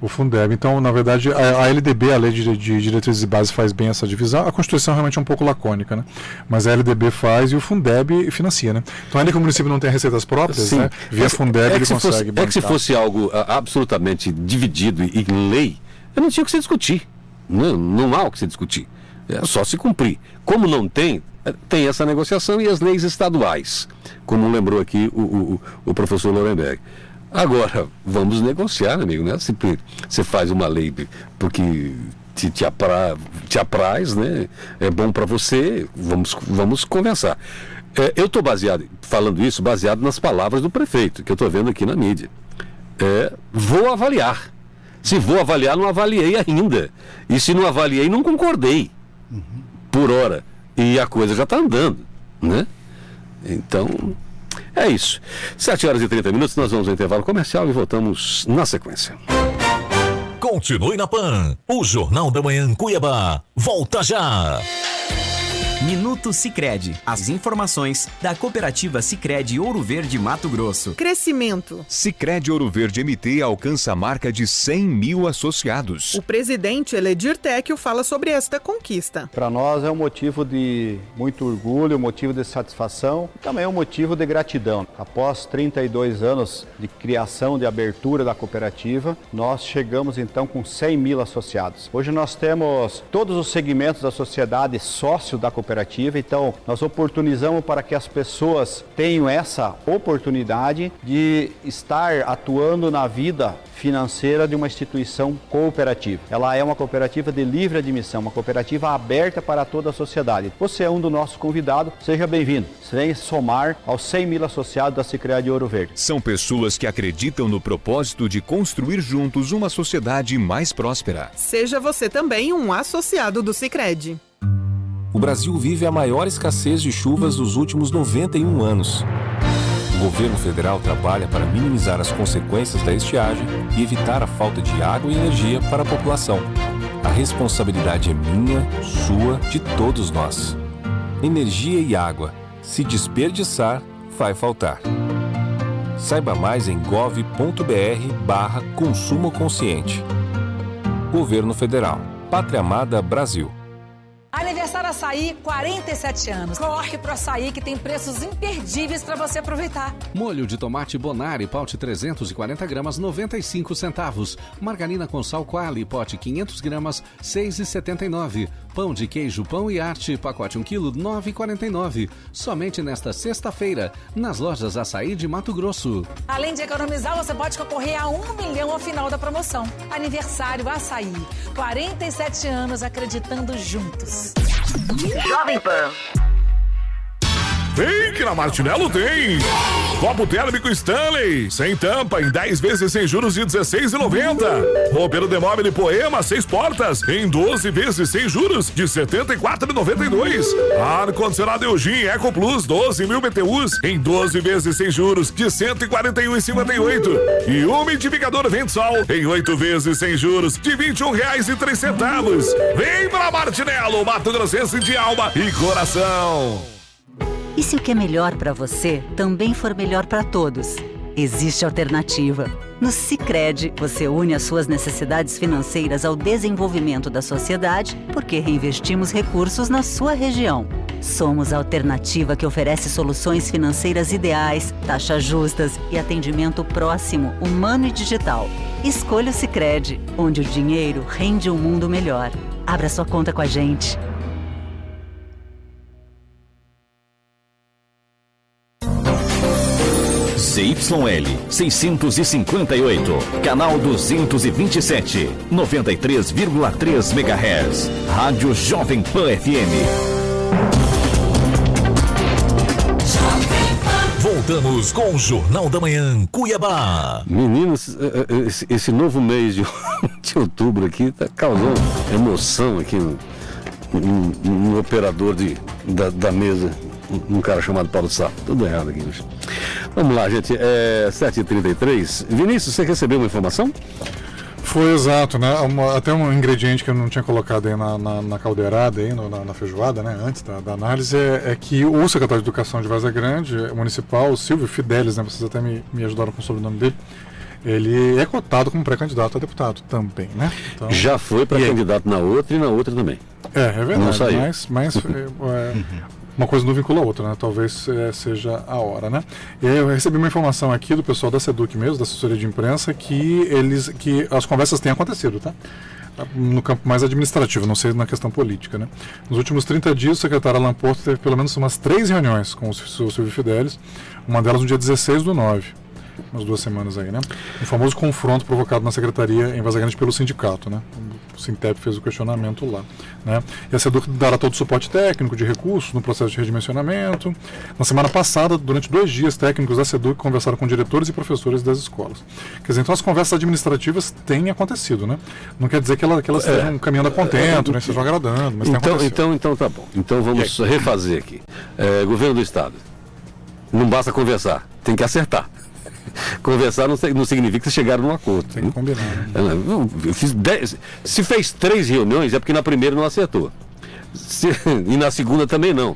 O Fundeb. Então, na verdade, a LDB, a Lei de Diretrizes e Bases, faz bem essa divisão. A Constituição realmente é um pouco lacônica, né? Mas a LDB faz e o Fundeb financia, né? Então, ainda que o município não tenha receitas próprias, né? Via Fundeb ele consegue bancar. Que se fosse algo absolutamente dividido e em lei, eu não tinha o que se discutir. Não há o que se discutir. É só se cumprir. Como não tem essa negociação e as leis estaduais, como lembrou aqui o professor Lorenberg. Agora, vamos negociar, amigo, né? Você faz uma lei porque te apraz, né? É bom para você, vamos conversar. Eu estou falando isso baseado nas palavras do prefeito, que eu estou vendo aqui na mídia. Vou avaliar. Se vou avaliar, não avaliei ainda. E se não avaliei, não concordei. Por hora. E a coisa já está andando, né? Então, é isso. 7h30, nós vamos ao intervalo comercial e voltamos na sequência. Continue na PAN. O Jornal da Manhã Cuiabá volta já. Minuto Sicredi. As informações da cooperativa Sicredi Ouro Verde Mato Grosso. Crescimento. Sicredi Ouro Verde MT alcança a marca de 100 mil associados. O presidente Eledir Tecchio fala sobre esta conquista. Para nós é um motivo de muito orgulho, um motivo de satisfação e também um motivo de gratidão. Após 32 anos de criação, de abertura da cooperativa, nós chegamos então com 100 mil associados. Hoje nós temos todos os segmentos da sociedade sócio da cooperativa, então nós oportunizamos para que as pessoas tenham essa oportunidade de estar atuando na vida financeira de uma instituição cooperativa. Ela é uma cooperativa de livre admissão, uma cooperativa aberta para toda a sociedade. Você é um dos nossos convidados, seja bem-vindo. Venha somar aos 100 mil associados da Sicredi Ouro Verde. São pessoas que acreditam no propósito de construir juntos uma sociedade mais próspera. Seja você também um associado do Sicredi. O Brasil vive a maior escassez de chuvas dos últimos 91 anos. O governo federal trabalha para minimizar as consequências da estiagem e evitar a falta de água e energia para a população. A responsabilidade é minha, sua, de todos nós. Energia e água. Se desperdiçar, vai faltar. Saiba mais em gov.br/consumo consciente. Governo Federal. Pátria Amada Brasil. Aniversário Açaí, 47 anos. Corre pro Açaí que tem preços imperdíveis para você aproveitar. Molho de tomate Bonari, pote 340 gramas, 95 centavos. Margarina com sal Quali, pote 500 gramas, 6,79. Pão de queijo Pão e Arte, pacote 1 kg, 9,49. Somente nesta sexta-feira, nas lojas Açaí de Mato Grosso. Além de economizar, você pode concorrer a 1 milhão ao final da promoção. Aniversário Açaí, 47 anos acreditando juntos. Jovem Pan. Vem que na Martinello tem! Copo térmico Stanley, sem tampa, em 10 vezes sem juros de R$16,90. Roupeiro Demóvel Poema, 6 portas, em 12 vezes sem juros de R$74,92. Ar-condicionado Eugene Eco Plus, 12.000 BTUs, em 12 vezes sem juros de R$141,58. E umidificador Ventsol, em 8 vezes sem juros de R$21,03. Vem pra Martinello, Mato Grossense de alma e coração. E se o que é melhor para você também for melhor para todos? Existe alternativa. No Sicredi, você une as suas necessidades financeiras ao desenvolvimento da sociedade, porque reinvestimos recursos na sua região. Somos a alternativa que oferece soluções financeiras ideais, taxas justas e atendimento próximo, humano e digital. Escolha o Sicredi, onde o dinheiro rende um mundo melhor. Abra sua conta com a gente. ZYL 658, canal 227, 93,3 MHz, Rádio Jovem Pan FM. Voltamos com o Jornal da Manhã, Cuiabá. Meninos, esse novo mês de outubro aqui tá causando emoção aqui no operador da mesa. Um cara chamado Paulo Sá. Tudo errado aqui hoje. Vamos lá, gente. 7h33. Vinícius, você recebeu uma informação? Foi exato, né? Até um ingrediente que eu não tinha colocado aí na caldeirada, aí, na feijoada, né? Antes da análise, é que o secretário de Educação de Várzea Grande, municipal, Silvio Fidelis, né? Vocês até me ajudaram com o sobrenome dele. Ele é cotado como pré-candidato a deputado também, né? Então, já foi pré-candidato na outra e na outra também. É verdade. Não saiu. Mas uma coisa não vincula a outra, né? Talvez seja a hora, né? E aí eu recebi uma informação aqui do pessoal da SEDUC mesmo, da assessoria de imprensa, que as conversas têm acontecido, tá? No campo mais administrativo, não sei na questão política, né? Nos últimos 30 dias, o secretário Alan Porto teve pelo menos umas 3 reuniões com o Silvio Fidelis, uma delas no dia 16/9. Umas 2 semanas aí, né? Um famoso confronto provocado na secretaria em Várzea Grande pelo sindicato, né? O Sintep fez o questionamento lá, né? E a SEDUC dará todo o suporte técnico de recursos no processo de redimensionamento. Na semana passada, durante 2 dias, técnicos da SEDUC conversaram com diretores e professores das escolas. Quer dizer, então as conversas administrativas têm acontecido, né? Não quer dizer que elas estejam caminhando a contento, né? Estejam agradando, mas tem acontecido. Então tá bom. Então vamos refazer aqui. Governo do Estado, não basta conversar, tem que acertar. Conversar não significa que chegaram num acordo. Tem que combinar. Né? Eu fiz 10, se fez 3 reuniões é porque na primeira não acertou. E na segunda também não.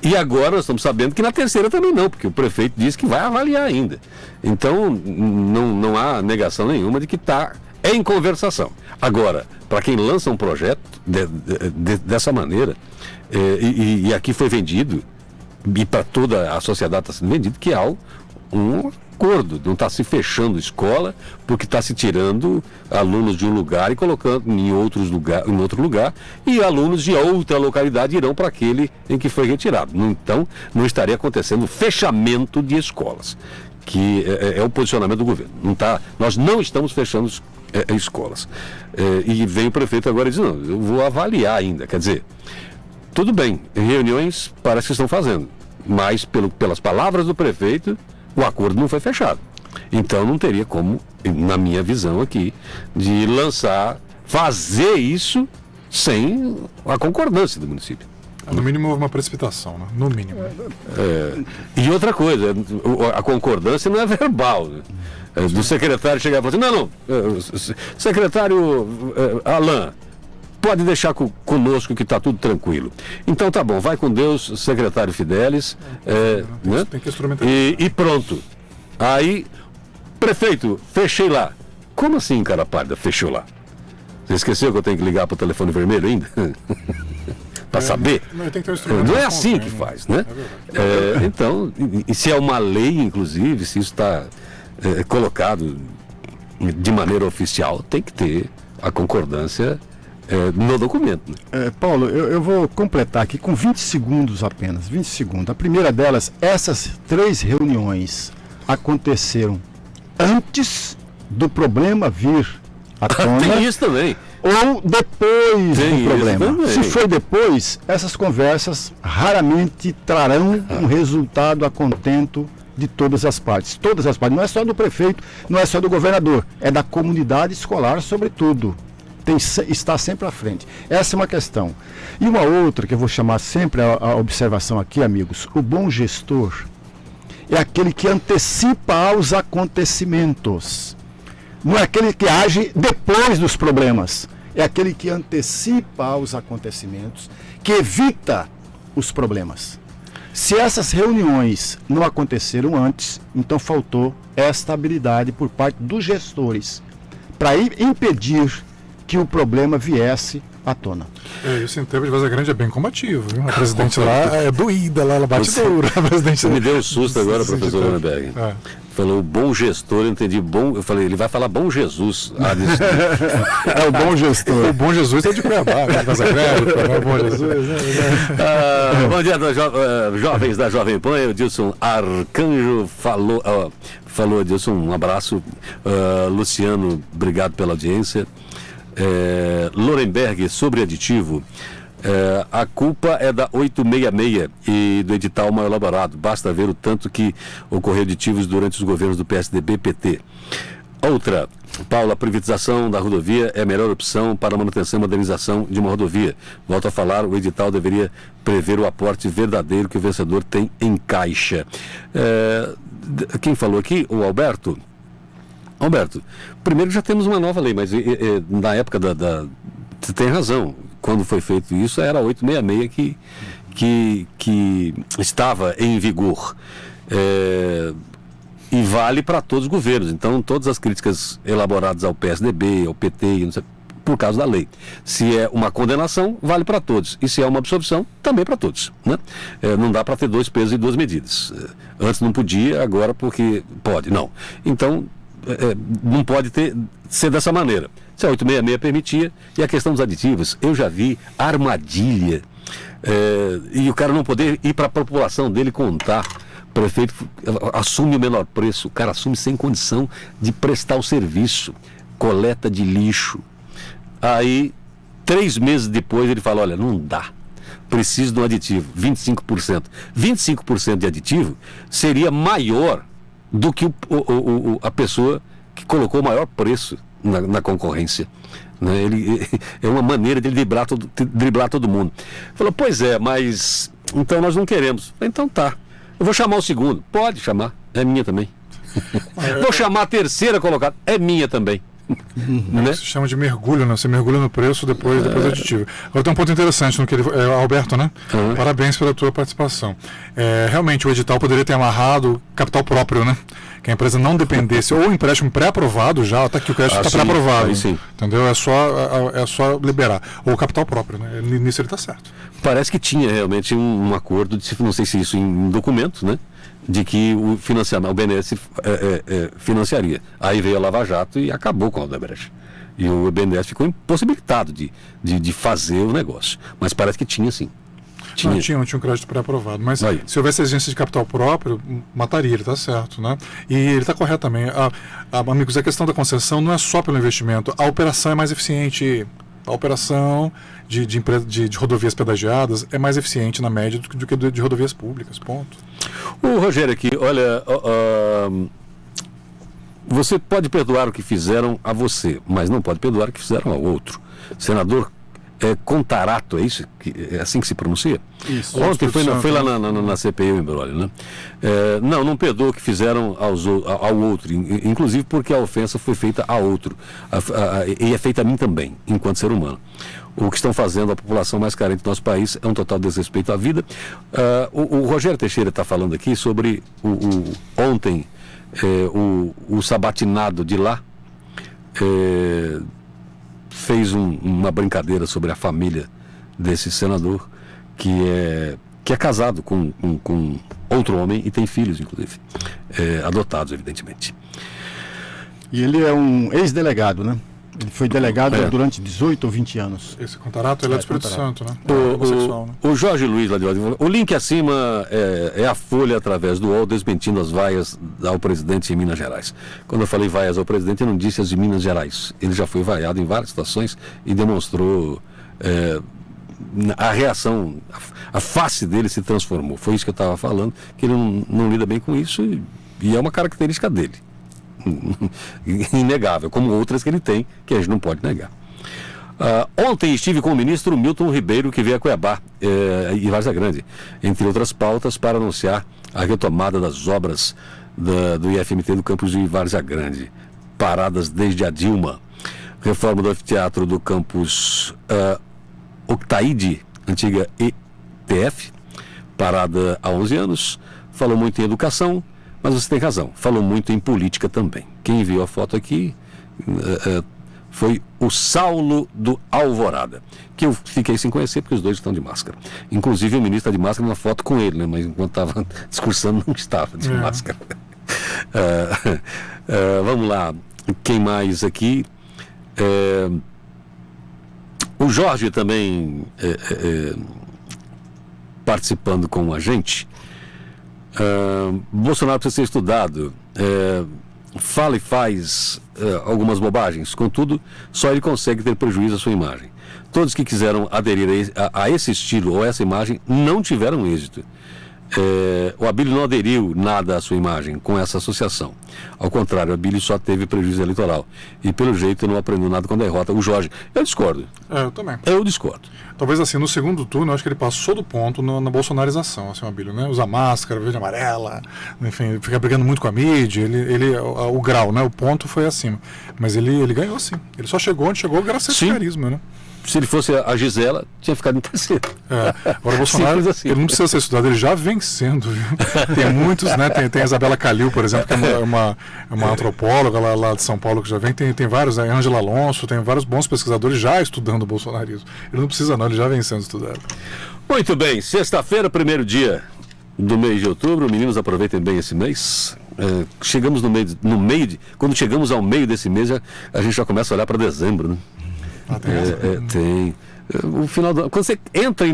E agora nós estamos sabendo que na terceira também não, porque o prefeito disse que vai avaliar ainda. Então não há negação nenhuma de que está em conversação. Agora, para quem lança um projeto dessa maneira, e aqui foi vendido, e para toda a sociedade está sendo vendido, que há um acordo, não está se fechando escola porque está se tirando alunos de um lugar e colocando em outro lugar, e alunos de outra localidade irão para aquele em que foi retirado. Então não estaria acontecendo fechamento de escolas, que é o posicionamento do governo. Nós não estamos fechando escolas. E vem o prefeito agora e diz, não, eu vou avaliar ainda. Quer dizer, tudo bem, reuniões parece que estão fazendo, mas pelas palavras do prefeito, o acordo não foi fechado. Então não teria como, na minha visão aqui, de fazer isso sem a concordância do município. No mínimo houve uma precipitação, né? No mínimo. E outra coisa, a concordância não é verbal, né? Do secretário chegar e falar assim, não, secretário Alain, pode deixar conosco que está tudo tranquilo. Então tá bom, vai com Deus, secretário Fidelis, né? Tem que instrumentar. E pronto. Aí, prefeito, fechei lá. Como assim, cara pálida, fechou lá? Você esqueceu que eu tenho que ligar para o telefone vermelho ainda? Para saber? Não é assim que faz, né? Então, e se é uma lei, inclusive, se isso está colocado de maneira oficial, tem que ter a concordância no documento. Né? Paulo, eu vou completar aqui com 20 segundos apenas, 20 segundos. A primeira delas, essas 3 reuniões aconteceram antes do problema vir à tona. Tem isso também. Ou depois do problema. Se for depois, essas conversas raramente trarão um resultado a contento de todas as partes. Todas as partes. Não é só do prefeito, não é só do governador, é da comunidade escolar, sobretudo. Está sempre à frente. Essa é uma questão. E uma outra que eu vou chamar sempre a observação aqui, amigos. O bom gestor é aquele que antecipa aos acontecimentos. Não é aquele que age depois dos problemas. É aquele que antecipa aos acontecimentos, que evita os problemas. Se essas reuniões não aconteceram antes, então faltou esta habilidade por parte dos gestores para impedir que o problema viesse à tona. Isso em tempo de Vaza Grande é bem combativo, viu? A presidente lá é doída, lá ela bate duro. Você me deu um susto agora, professor Lanberg. Falou bom gestor, eu entendi bom. Eu falei, ele vai falar bom Jesus. É o bom gestor. O bom Jesus é de Cuiabá, de Vaza Grande, é o bom Jesus. Bom dia, jovens da Jovem Pan. O Dilson Arcanjo falou, Dilson, um abraço. Luciano, obrigado pela audiência. Lorenberg, sobre aditivo, a culpa é da 866 e do edital mal elaborado. Basta ver o tanto que ocorreu aditivos durante os governos do PSDB e PT. Outra, Paulo, a privatização da rodovia é a melhor opção para a manutenção e modernização de uma rodovia. Volto a falar, o edital deveria prever o aporte verdadeiro que o vencedor tem em caixa. Quem falou aqui? O Alberto, primeiro já temos uma nova lei, mas na época você tem razão, quando foi feito isso era a 866 que estava em vigor, e vale para todos os governos. Então todas as críticas elaboradas ao PSDB, ao PT, por causa da lei, se é uma condenação, vale para todos, e se é uma absorção, também para todos, né? Não dá para ter 2 pesos e 2 medidas. Antes não podia, agora porque pode, não. Então não pode ser dessa maneira. Se a 866 permitia, e a questão dos aditivos, eu já vi armadilha, e o cara não poder ir para a população dele contar. O prefeito assume o menor preço, o cara assume sem condição de prestar o serviço, coleta de lixo. Aí, 3 meses depois, ele fala, olha, não dá, preciso de um aditivo, 25%. 25% de aditivo seria maior do que a pessoa que colocou o maior preço na concorrência. Né? É uma maneira de driblar todo mundo. Falou, pois é, mas então nós não queremos. Então tá, eu vou chamar o segundo. Pode chamar, é minha também. Vou chamar a terceira colocada, é minha também. Né? Se chama de mergulho, né? Você mergulha no preço, depois do aditivo. Agora tem um ponto interessante no que ele. Alberto, né? Parabéns pela tua participação. Realmente o edital poderia ter amarrado capital próprio, né? Que a empresa não dependesse, ou empréstimo pré-aprovado já, tá aqui o crédito está pré-aprovado. Entendeu? É só liberar. Ou capital próprio, né? Nisso ele está certo. Parece que tinha realmente um acordo, não sei se isso em documento, né? De que o BNDES financiaria. Aí veio a Lava Jato e acabou com a Odebrecht. E o BNDES ficou impossibilitado de fazer o negócio. Mas parece que tinha sim. Não tinha um crédito pré-aprovado. Mas se houvesse exigência de capital próprio, mataria, ele está certo, né? E ele está correto também. Amigos, a questão da concessão não é só pelo investimento. A operação é mais eficiente. A operação de rodovias pedagiadas é mais eficiente na média do que de rodovias públicas, ponto. O Rogério aqui, olha, você pode perdoar o que fizeram a você, mas não pode perdoar o que fizeram ao outro. Senador Contarato, é isso? É assim que se pronuncia? Isso. Ontem foi lá na CPI o embrólio, né? Não perdoa o que fizeram ao outro, inclusive porque a ofensa foi feita a outro, e é feita a mim também, enquanto ser humano. O que estão fazendo a população mais carente do nosso país é um total desrespeito à vida. O Rogério Teixeira está falando aqui sobre ontem, o sabatinado de lá fez uma brincadeira sobre a família desse senador que é casado com outro homem e tem filhos, inclusive, adotados, evidentemente. E ele é um ex-delegado, né? Ele foi delegado durante 18 ou 20 anos. Esse Contarato, ele é do Espírito Santo, né? O Jorge Luiz, lá de Ótimo, o link acima é a Folha, através do UOL, desmentindo as vaias ao presidente em Minas Gerais. Quando eu falei vaias ao presidente, eu não disse as de Minas Gerais. Ele já foi vaiado em várias situações e demonstrou a reação, a face dele se transformou. Foi isso que eu estava falando, que ele não lida bem com isso e é uma característica dele. Inegável, como outras que ele tem, que a gente não pode negar. Ontem estive com o ministro Milton Ribeiro, que veio a Cuiabá e Várzea Grande, entre outras pautas, para anunciar a retomada das obras do IFMT do campus de Várzea Grande, paradas desde a Dilma, reforma do anfiteatro do campus Octaide, antiga ETF, parada há 11 anos, falou muito em educação. Mas você tem razão, falou muito em política também. Quem enviou a foto aqui foi o Saulo do Alvorada, que eu fiquei sem conhecer porque os dois estão de máscara. Inclusive o ministro está de máscara na foto com ele, né? Mas enquanto estava discursando não estava de máscara. Vamos lá, quem mais aqui? O Jorge também participando com a gente. Bolsonaro precisa ser estudado, fala e faz algumas bobagens, contudo, só ele consegue ter prejuízo à sua imagem. Todos que quiseram aderir a esse estilo ou a essa imagem não tiveram êxito. O Abílio não aderiu nada à sua imagem com essa associação. Ao contrário, o Abílio só teve prejuízo eleitoral. E pelo jeito não aprendeu nada com a derrota. O Jorge, eu discordo. Eu também. Eu discordo. Talvez assim, no segundo turno, eu acho que ele passou do ponto na bolsonarização, assim, o Abílio, né? Usar máscara, verde e amarela, enfim, ficar brigando muito com a mídia, o grau, né? O ponto foi acima. Mas ele ganhou sim. Ele só chegou onde chegou graças a esse carisma, né? Se ele fosse a Gisela, tinha ficado em terceiro. Agora o Bolsonaro, assim, ele não precisa ser estudado, ele já vem sendo, viu? Tem muitos, né? Tem a Isabela Calil, por exemplo, que é uma antropóloga lá de São Paulo que já vem. Tem vários, a Ângela Alonso, tem vários bons pesquisadores já estudando o bolsonarismo. Ele não precisa não, ele já vem sendo estudado. Muito bem, sexta-feira, primeiro dia do mês de outubro. Meninos, aproveitem bem esse mês. Chegamos quando chegamos ao meio desse mês, a gente já começa a olhar para dezembro, né? Tem. O final do... Quando você entra em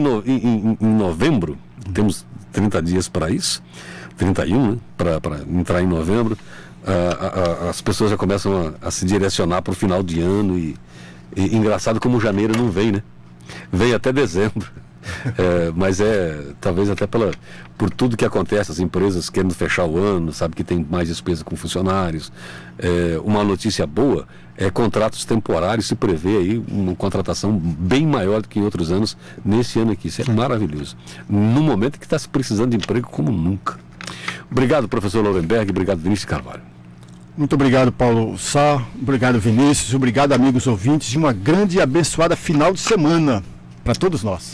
novembro, temos 30 dias para isso, 31, né? Para entrar em novembro, as pessoas já começam a se direcionar para o final de ano e engraçado como janeiro não vem, né? Vem até dezembro. Mas talvez até por tudo que acontece, as empresas querendo fechar o ano, sabe que tem mais despesa com funcionários. Uma notícia boa é contratos temporários, se prevê aí uma contratação bem maior do que em outros anos nesse ano aqui. Isso é maravilhoso. No momento que está se precisando de emprego como nunca. Obrigado, professor Lourenberg, obrigado, Vinícius Carvalho. Muito obrigado, Paulo Sá, obrigado, Vinícius, obrigado, amigos ouvintes, e uma grande e abençoada final de semana para todos nós.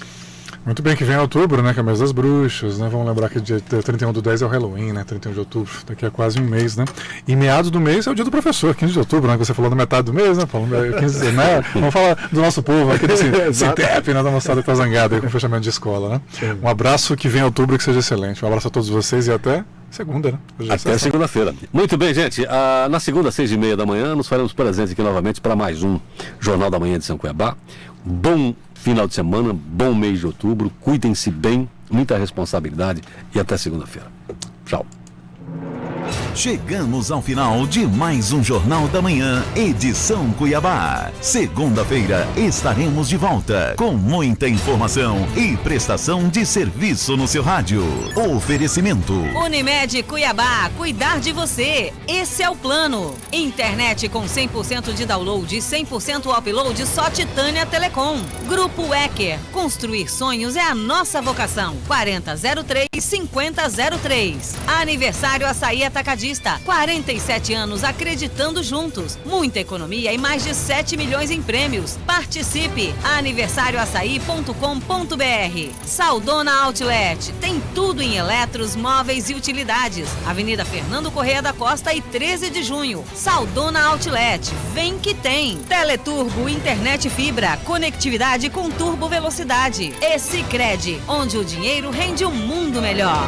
Muito bem, que vem outubro, né, que é o mês das bruxas, né, vamos lembrar que dia 31/10 é o Halloween, né, 31 de outubro, daqui a quase um mês, né, e meados do mês é o dia do professor, 15 de outubro, né, que você falou na metade do mês, né, Paulo, 15, né, vamos falar do nosso povo aqui, desse CITEP, né, da moçada que tá zangada aí com o fechamento de escola, né. Um abraço, que venha outubro e que seja excelente, um abraço a todos vocês e até segunda, né. Até segunda-feira. Muito bem, gente, na segunda, 6h30 da manhã, nos faremos presentes aqui novamente para mais um Jornal da Manhã de São Cuiabá. Bom final de semana, bom mês de outubro, cuidem-se bem, muita responsabilidade e até segunda-feira. Tchau. Chegamos ao final de mais um Jornal da Manhã, edição Cuiabá. Segunda-feira estaremos de volta com muita informação e prestação de serviço no seu rádio. Oferecimento Unimed Cuiabá, cuidar de você. Esse é o plano. Internet com 100% de download e 100% upload só Titânia Telecom. Grupo Ecker, construir sonhos é a nossa vocação. 4003-5003. Aniversário Açaí Atacadista. 47 anos acreditando juntos. Muita economia e mais de 7 milhões em prêmios. Participe! aniversarioaçaí.com.br. Saudona Outlet. Tem tudo em eletros, móveis e utilidades. Avenida Fernando Correia da Costa e 13 de junho. Saudona Outlet. Vem que tem. Teleturbo Internet Fibra. Conectividade com turbo velocidade. E Sicredi, onde o dinheiro rende um mundo melhor.